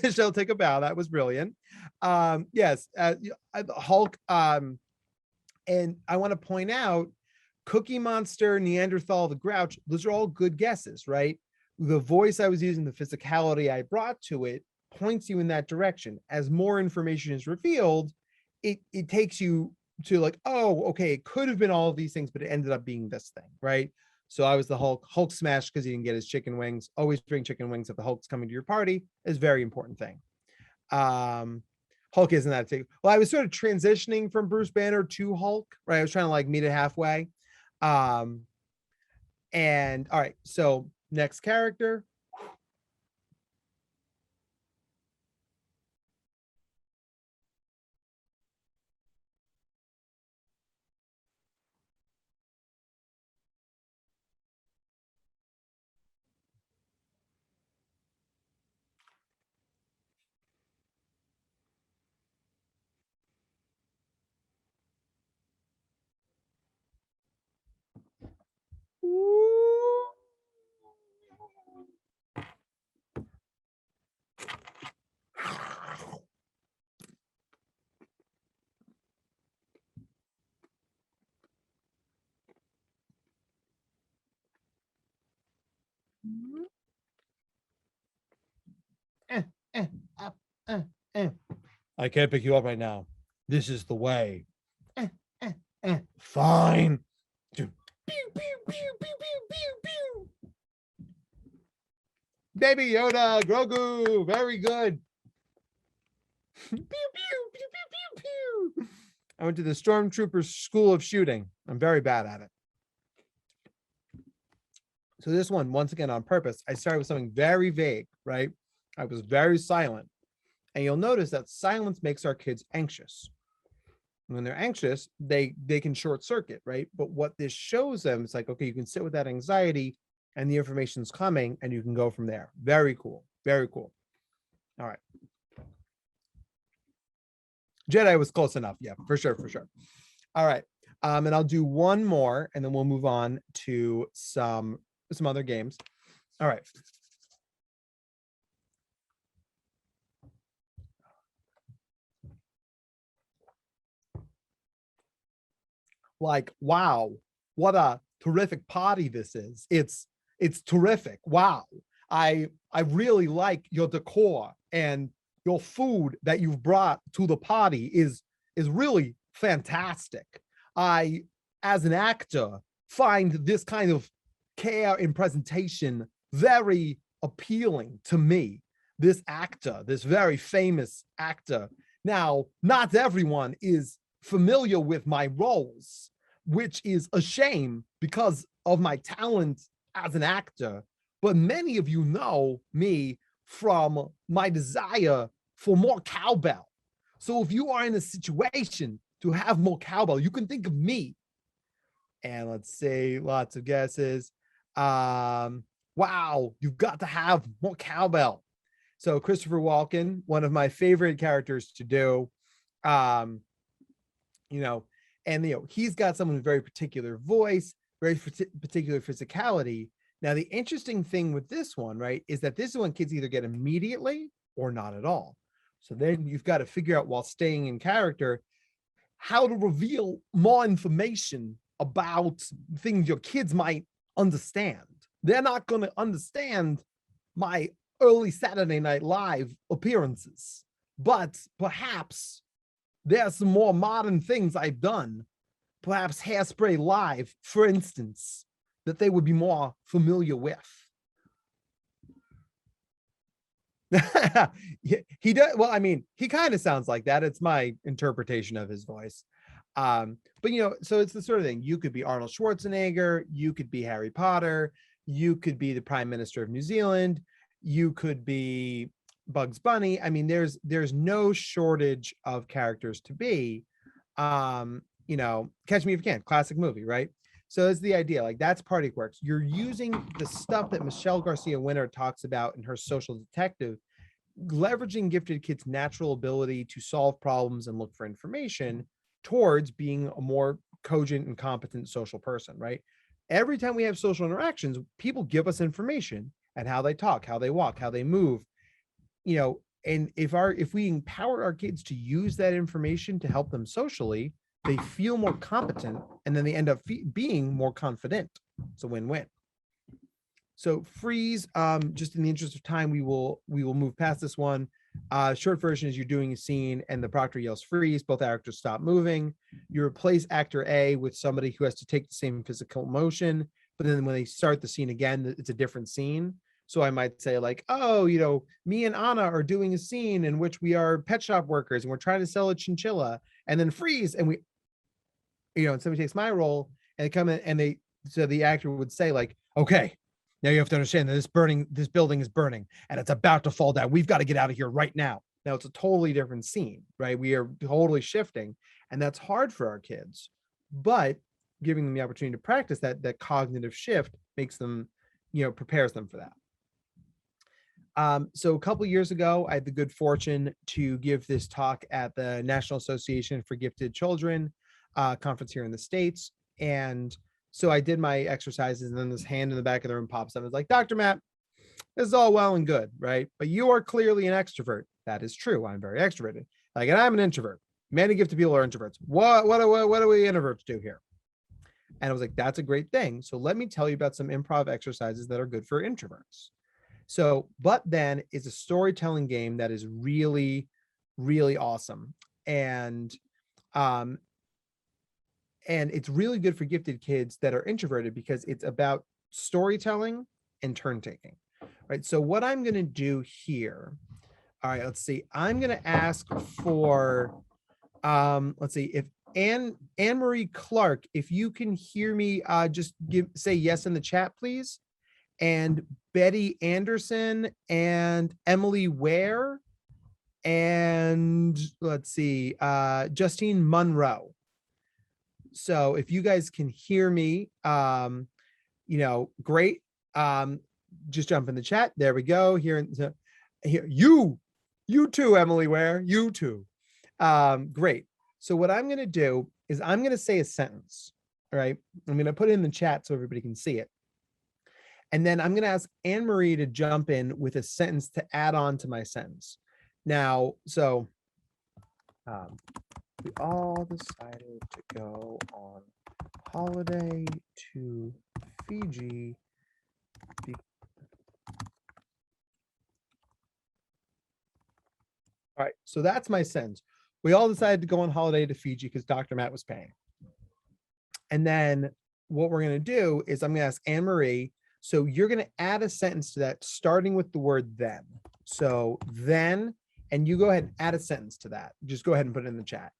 Michelle, take a bow. That was brilliant. Yes, Hulk. And I want to point out, Cookie Monster, Neanderthal, the Grouch. Those are all good guesses, right? The voice I was using, the physicality I brought to it, points you in that direction. As more information is revealed, it takes you to like, oh, okay, it could have been all of these things, but it ended up being this thing, right? So I was the Hulk. Hulk smashed because he didn't get his chicken wings. Always bring chicken wings if the Hulk's coming to your party is a very important thing. Hulk isn't that big. Well, I was sort of transitioning from Bruce Banner to Hulk, right? I was trying to like meet it halfway. And all right, so next character. I can't pick you up right now. This is the way. Fine. Pew, pew, pew, pew, pew, pew, pew. Baby Yoda, Grogu, very good. Pew, pew, pew, pew, pew, pew. I went to the Stormtrooper School of Shooting. I'm very bad at it. So this one, once again, on purpose, I started with something very vague, right? I was very silent. And you'll notice that silence makes our kids anxious. When they're anxious, they can short circuit, right? But what this shows them, it's like, okay, you can sit with that anxiety and the information's coming and you can go from there. Very cool. Very cool. All right. Jedi was close enough. Yeah, for sure, for sure. All right. And I'll do one more and then we'll move on to some other games. All right. Like, wow, what a terrific party this is. It's terrific. Wow. I really like your decor, and your food that you've brought to the party is really fantastic. I, as an actor, find this kind of care in presentation very appealing to me. This actor, this very famous actor. Now, not everyone is familiar with my roles, which is a shame because of my talent as an actor. But many of you know me from my desire for more cowbell. So if you are in a situation to have more cowbell, you can think of me. And let's say lots of guesses. Wow, you've got to have more cowbell. So Christopher Walken, one of my favorite characters to do. Um, you know, and he's got someone with very particular voice, very particular physicality. Now, the interesting thing with this one, right, is that this one kids either get immediately or not at all. So then you've got to figure out, while staying in character, how to reveal more information about things your kids might understand. They're not going to understand my early Saturday Night Live appearances, but perhaps there are some more modern things I've done, perhaps Hairspray Live, for instance, that they would be more familiar with. He does. Well, I mean, he kind of sounds like that. It's my interpretation of his voice. But so it's the sort of thing. You could be Arnold Schwarzenegger, you could be Harry Potter, you could be the Prime Minister of New Zealand, you could be Bugs Bunny. I mean, there's no shortage of characters to be. Catch Me If You Can, classic movie, right? So it's the idea, like, that's Party Quirks. You're using the stuff that Michelle Garcia Winner talks about in her Social Detective, leveraging gifted kids' natural ability to solve problems and look for information towards being a more cogent and competent social person, right? Every time we have social interactions, people give us information and how they talk, how they walk, how they move, and if we empower our kids to use that information to help them socially, they feel more competent, and then they end up being more confident. It's a win-win. So freeze, just in the interest of time, we will move past this one. Short version is you're doing a scene and the proctor yells freeze, both actors stop moving. You replace actor A with somebody who has to take the same physical motion, but then when they start the scene again, it's a different scene. So I might say, like, oh, me and Anna are doing a scene in which we are pet shop workers and we're trying to sell a chinchilla, and then freeze, and and somebody takes my role, and they come in, and so the actor would say, like, okay, now you have to understand that this building is burning and it's about to fall down. We've got to get out of here right now. Now it's a totally different scene, right? We are totally shifting, and that's hard for our kids, but giving them the opportunity to practice that cognitive shift makes them, prepares them for that. So a couple of years ago, I had the good fortune to give this talk at the National Association for Gifted Children conference here in the States. And so I did my exercises, and then this hand in the back of the room pops up. It's like, Dr. Matt, this is all well and good, right? But you are clearly an extrovert. That is true. I'm very extroverted. And I'm an introvert. Many gifted people are introverts. What do we introverts do here? And I was like, that's a great thing. So let me tell you about some improv exercises that are good for introverts. So, But Then is a storytelling game that is really, really awesome. And it's really good for gifted kids that are introverted because it's about storytelling and turn taking, right? So what I'm going to do here, all right, let's see. I'm going to ask for, let's see, if Anne-Marie Clark, if you can hear me, just say yes in the chat, please. And Betty Anderson and Emily Ware, and let's see, Justine Monroe. So if you guys can hear me, great. Just jump in the chat. There we go. Here, you too, Emily Ware, you too. Great. So what I'm going to do is I'm going to say a sentence. All right. I'm going to put it in the chat so everybody can see it. And then I'm going to ask Anne-Marie to jump in with a sentence to add on to my sentence. Now, so we all decided to go on holiday to Fiji. All right, so that's my sentence. We all decided to go on holiday to Fiji because Dr. Matt was paying. And then what we're going to do is I'm going to ask Anne-Marie, so you're going to add a sentence to that starting with the word then. So then, and you go ahead and add a sentence to that. Just go ahead and put it in the chat.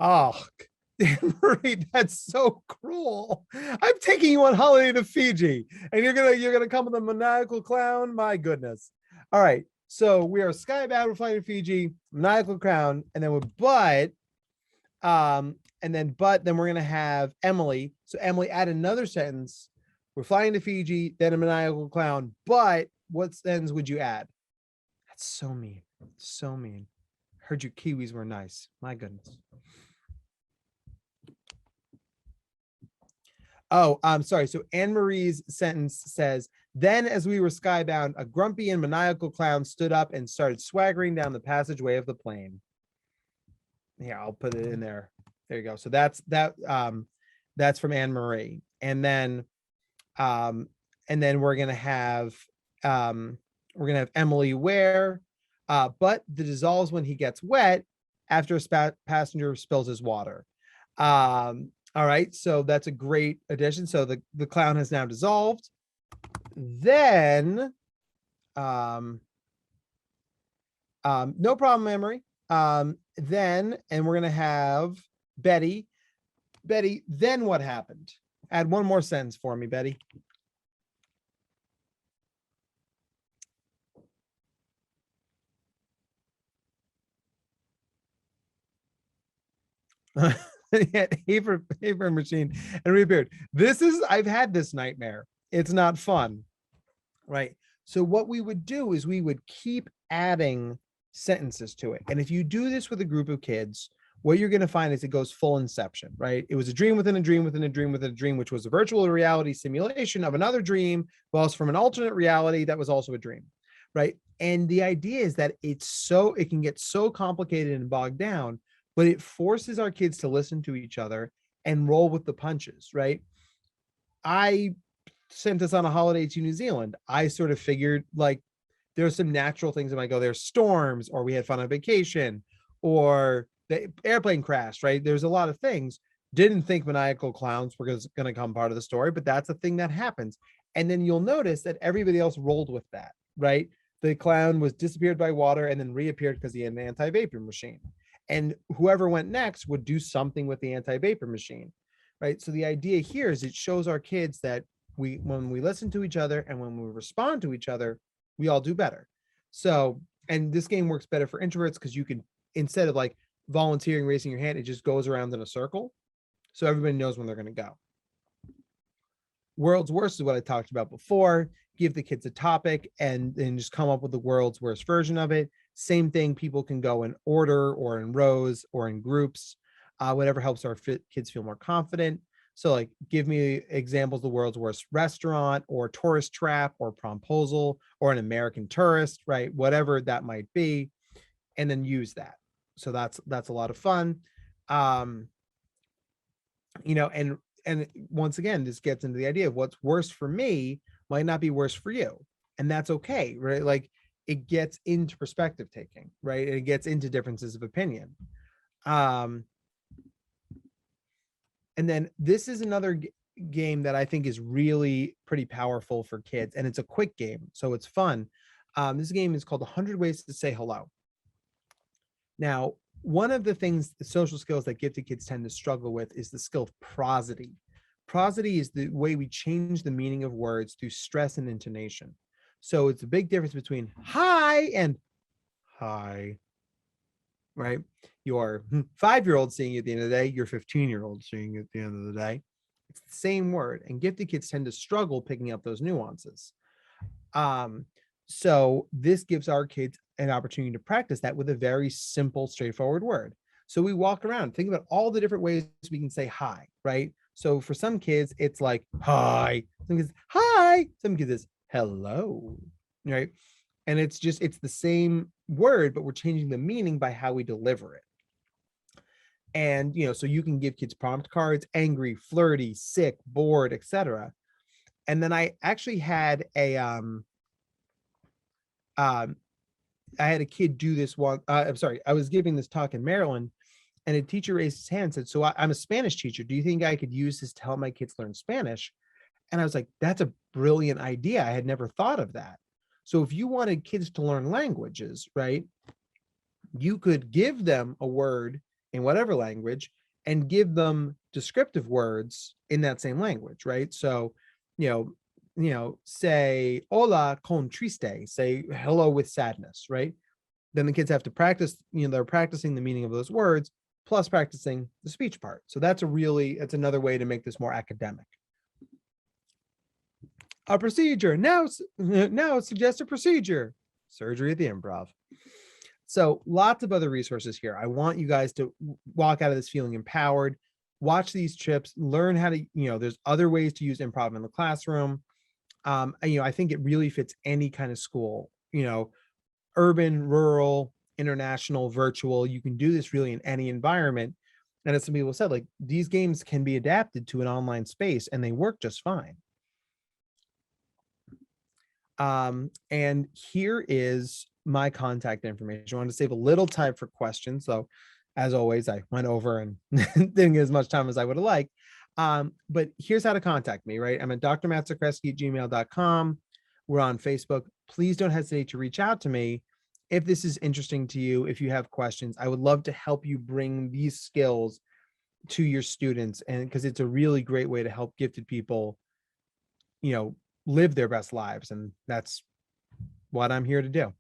Oh, Marie, that's so cruel. I'm taking you on holiday to Fiji, and you're gonna come with a maniacal clown. My goodness. All right. So we are skybound, we're flying to Fiji, maniacal clown, and then then we're gonna have Emily. So Emily, add another sentence. We're flying to Fiji, then a maniacal clown. But what sentence would you add? That's so mean. So mean. Heard your Kiwis were nice. My goodness. Oh, I'm sorry. So Anne Marie's sentence says, then as we were skybound, a grumpy and maniacal clown stood up and started swaggering down the passageway of the plane. Here, I'll put it in there. There you go. So that's from Anne Marie. And then we're gonna have Emily Ware. But the dissolves when he gets wet after a passenger spills his water. All right, so that's a great addition. So the clown has now dissolved. Then, no problem, Emery. Then, and we're gonna have Betty. Betty, then what happened? Add one more sentence for me, Betty. paper machine and reappeared. I've had this nightmare. It's not fun, right? So what we would do is we would keep adding sentences to it. And if you do this with a group of kids, what you're going to find is it goes full inception, right? It was a dream within a dream within a dream within a dream, which was a virtual reality simulation of another dream, whilst from an alternate reality that was also a dream, right? And the idea is that it can get so complicated and bogged down, but it forces our kids to listen to each other and roll with the punches, right? I sent us on a holiday to New Zealand. I sort of figured like there's some natural things that might go. There's storms, or we had fun on vacation, or the airplane crashed, right? There's a lot of things. Didn't think maniacal clowns were going to become part of the story, but that's a thing that happens. And then you'll notice that everybody else rolled with that, right? The clown was disappeared by water and then reappeared because he had an anti-vapor machine. And whoever went next would do something with the anti-vapor machine, right? So the idea here is it shows our kids that when we listen to each other and when we respond to each other, we all do better. So, and this game works better for introverts because you can, instead of like volunteering, raising your hand, it just goes around in a circle. So everybody knows when they're going to go. World's worst is what I talked about before. Give the kids a topic and then just come up with the world's worst version of it. Same thing, people can go in order or in rows or in groups, whatever helps our kids feel more confident. So like, give me examples of the world's worst restaurant or tourist trap or promposal or an American tourist, right? Whatever that might be, and then use that. So that's a lot of fun. And once again, this gets into the idea of what's worse for me might not be worse for you. And that's okay, right? Like it gets into perspective taking, right? It gets into differences of opinion. And then this is another game that I think is really pretty powerful for kids. And it's a quick game, so it's fun. This game is called 100 Ways to Say Hello. Now, one of the things, the social skills that gifted kids tend to struggle with is the skill of prosody. Prosody is the way we change the meaning of words through stress and intonation. So it's a big difference between hi and hi, right? Your 5-year-old seeing you at the end of the day, your 15-year-old seeing you at the end of the day. It's the same word, and gifted kids tend to struggle picking up those nuances. So this gives our kids an opportunity to practice that with a very simple, straightforward word. So we walk around, think about all the different ways we can say hi, right? So for some kids, it's like hi. Some kids, hi. Some kids, it's hello, right? And it's the same word, but we're changing the meaning by how we deliver it. And, so you can give kids prompt cards: angry, flirty, sick, bored, etc. And then I actually had I had a kid do this one. I'm sorry, I was giving this talk in Maryland, and a teacher raised his hand and said, so I'm a Spanish teacher. Do you think I could use this to help my kids learn Spanish? And I was like, that's a brilliant idea. I had never thought of that. So if you wanted kids to learn languages, right, you could give them a word in whatever language and give them descriptive words in that same language, right? So, say hola con triste, say hello with sadness, right? Then the kids have to practice, they're practicing the meaning of those words plus practicing the speech part. So that's another way to make this more academic. A procedure. Now suggest a procedure. Surgery at the Improv. So lots of other resources here. I want you guys to walk out of this feeling empowered, watch these trips, learn how to, there's other ways to use improv in the classroom. I think it really fits any kind of school, urban, rural, international, virtual. You can do this really in any environment. And as some people said, like these games can be adapted to an online space and they work just fine. And here is my contact information. I want to save a little time for questions. So as always, I went over and didn't get as much time as I would have liked. But here's how to contact me, right? I'm at drmattzakreski@gmail.com. We're on Facebook. Please don't hesitate to reach out to me if this is interesting to you, if you have questions. I would love to help you bring these skills to your students, and because it's a really great way to help gifted people, live their best lives. And that's what I'm here to do.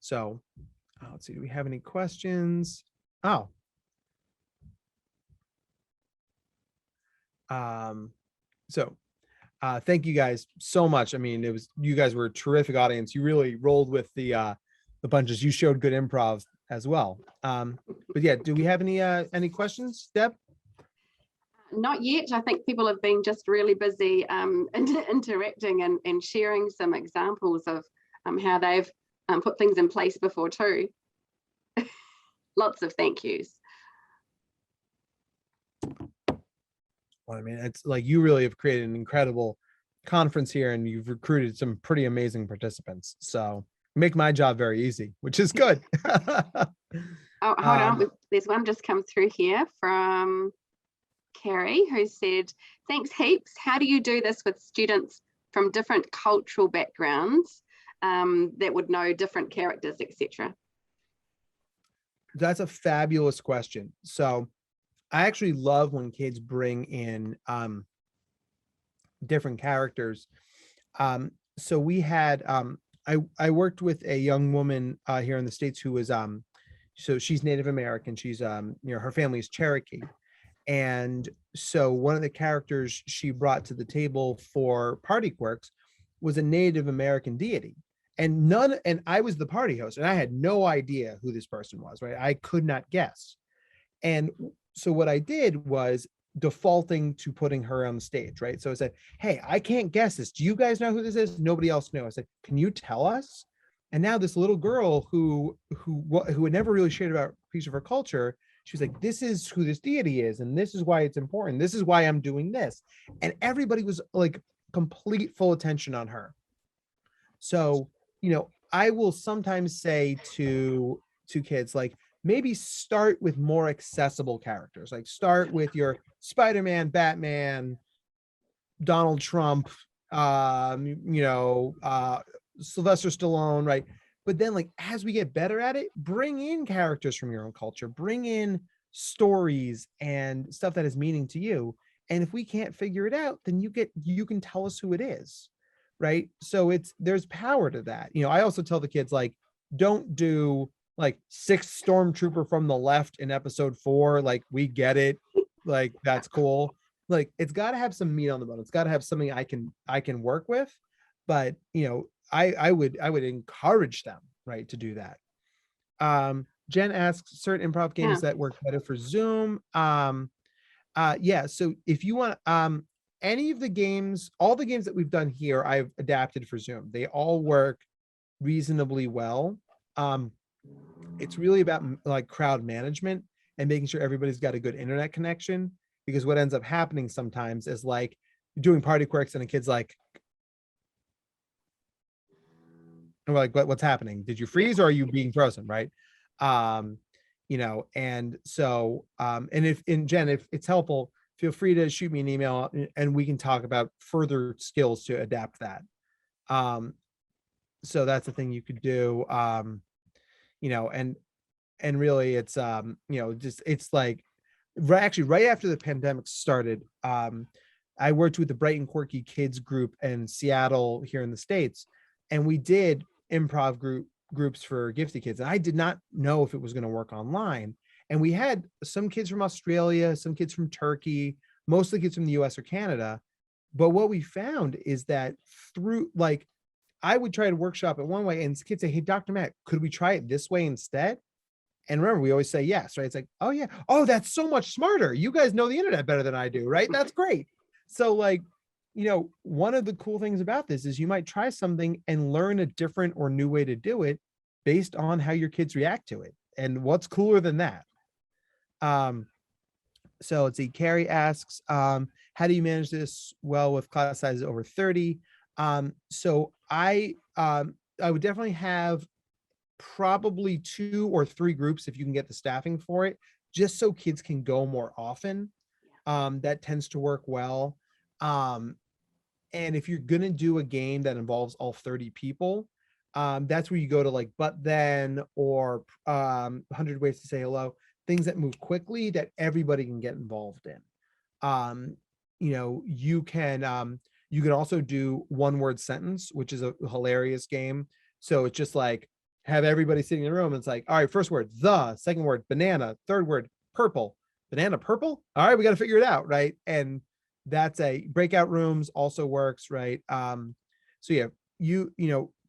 So let's see, do we have any questions? Oh. Thank you guys so much. I mean, you guys were a terrific audience. You really rolled with the bunches. You showed good improv as well. But yeah, do we have any questions, Deb? Not yet. I think people have been just really busy interacting and sharing some examples of how they've put things in place before too. Lots of thank yous. Well, I mean, it's like you really have created an incredible conference here and you've recruited some pretty amazing participants. So make my job very easy, which is good. Oh, hold on. There's one just come through here from Carrie, who said, thanks heaps. How do you do this with students from different cultural backgrounds that would know different characters, etc.? That's a fabulous question. So I actually love when kids bring in different characters. So we had, I worked with a young woman here in the States who was, so she's Native American. She's, her family is Cherokee. And so one of the characters she brought to the table for Party Quirks was a Native American deity. And I was the party host and I had no idea who this person was, right? I could not guess. And so what I did was defaulting to putting her on the stage, right? So I said, hey, I can't guess this. Do you guys know who this is? Nobody else knew. I said, can you tell us? And now this little girl who had never really shared about a piece of her culture, she was like, this is who this deity is. And this is why it's important. This is why I'm doing this. And everybody was like complete full attention on her. So, I will sometimes say to kids, like, maybe start with more accessible characters, like start with your Spider-Man, Batman, Donald Trump, Sylvester Stallone, right? But then like, as we get better at it, bring in characters from your own culture, bring in stories and stuff that has meaning to you. And if we can't figure it out, then you can tell us who it is, right? So there's power to that. I also tell the kids, like, don't do like 6 stormtrooper from the left in episode 4. Like, we get it. Like, that's cool. Like, it's got to have some meat on the bone. It's got to have something I can work with. But I would encourage them, right, to do that. Jen asks certain improv games that work better for Zoom. Yeah. So if you want any of the games, all the games that we've done here, I've adapted for Zoom. They all work reasonably well. It's really about like crowd management and making sure everybody's got a good internet connection, because what ends up happening sometimes is like you're doing Party Quirks and a kid's like, and we're like, what's happening? Did you freeze or are you being frozen? Right. And so, and Jen, if it's helpful, feel free to shoot me an email and we can talk about further skills to adapt that. So that's the thing you could do. And and really it's just it's like actually right after the pandemic started, I worked with the Bright and Quirky Kids group in Seattle here in the States, and we did improv groups for gifted kids, and I did not know if it was going to work online. And we had some kids from Australia, some kids from Turkey, mostly kids from the US or Canada. But what we found is that through like I would try to workshop it one way and kids say, hey, Dr. Matt, could we try it this way instead? And remember, we always say yes, right? It's like, oh yeah, oh, that's so much smarter. You guys know the internet better than I do, right? That's great. So like, one of the cool things about this is you might try something and learn a different or new way to do it based on how your kids react to it. And what's cooler than that? So let's see, Carrie asks, how do you manage this well with class sizes over 30? So I would definitely have probably 2 or 3 groups if you can get the staffing for it, just so kids can go more often. That tends to work well. And if you're gonna do a game that involves all 30 people, that's where you go to like But Then or 100 Ways to Say Hello, things that move quickly that everybody can get involved in. You can also do one word sentence, which is a hilarious game. So it's just like have everybody sitting in the room and it's like, all right, first word, the, second word, banana, third word, purple, banana, purple. All right, we got to figure it out, right? And that's a breakout rooms also works, right? So yeah,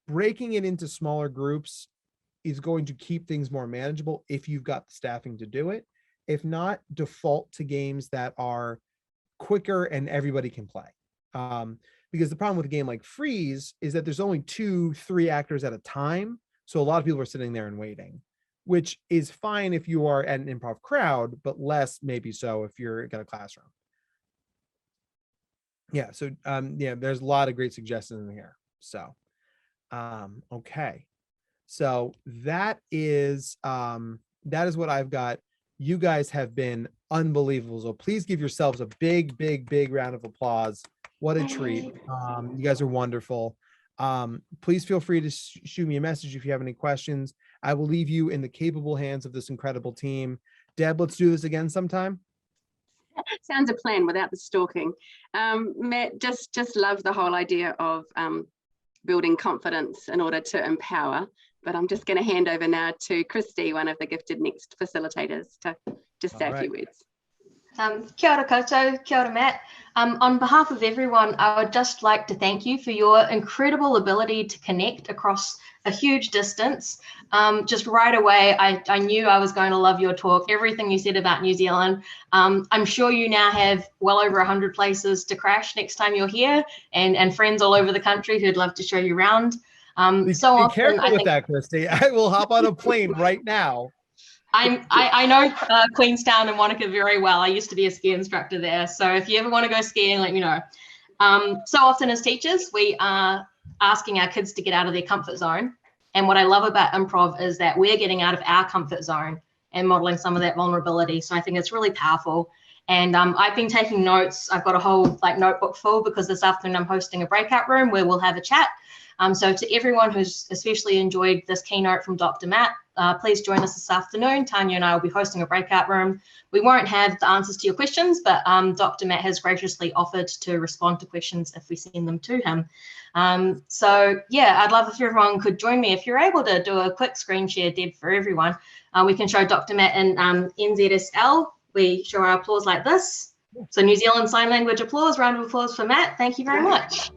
breaking it into smaller groups is going to keep things more manageable if you've got the staffing to do it. If not, default to games that are quicker and everybody can play. Because the problem with a game like Freeze is that there's only 2-3 actors at a time. So a lot of people are sitting there and waiting, which is fine if you are at an improv crowd, but less maybe so if you're got a classroom. Yeah, so yeah, there's a lot of great suggestions in here. So okay. So that is what I've got. You guys have been unbelievable. So please give yourselves a big, big, big round of applause. What a treat. You guys are wonderful. Please feel free to shoot me a message if you have any questions. I will leave you in the capable hands of this incredible team. Deb, let's do this again sometime. Sounds a plan without the stalking. Matt, just love the whole idea of building confidence in order to empower. But I'm just going to hand over now to Christy, one of the Gifted NEXT facilitators, to just say a few words. Kia ora koutou, kia ora Matt. On behalf of everyone, I would just like to thank you for your incredible ability to connect across a huge distance. Just right away, I knew I was going to love your talk, everything you said about New Zealand. I'm sure you now have well over 100 places to crash next time you're here, and friends all over the country who'd love to show you around. Be careful with that, Christy. I will hop on a plane right now. I know Queenstown and Wanaka very well. I used to be a ski instructor there. So if you ever want to go skiing, let me know. So often as teachers, we are asking our kids to get out of their comfort zone. And what I love about improv is that we're getting out of our comfort zone and modeling some of that vulnerability. So I think it's really powerful. And I've been taking notes. I've got a whole notebook full because this afternoon I'm hosting a breakout room where we'll have a chat. So to everyone who's especially enjoyed this keynote from Dr. Matt, please join us this afternoon. Tanya and I will be hosting a breakout room. We won't have the answers to your questions, but Dr. Matt has graciously offered to respond to questions if we send them to him. So yeah, I'd love if everyone could join me. If you're able to do a quick screen share, Deb, for everyone, we can show Dr. Matt in NZSL. We show our applause like this. So New Zealand Sign Language applause, round of applause for Matt. Thank you very much.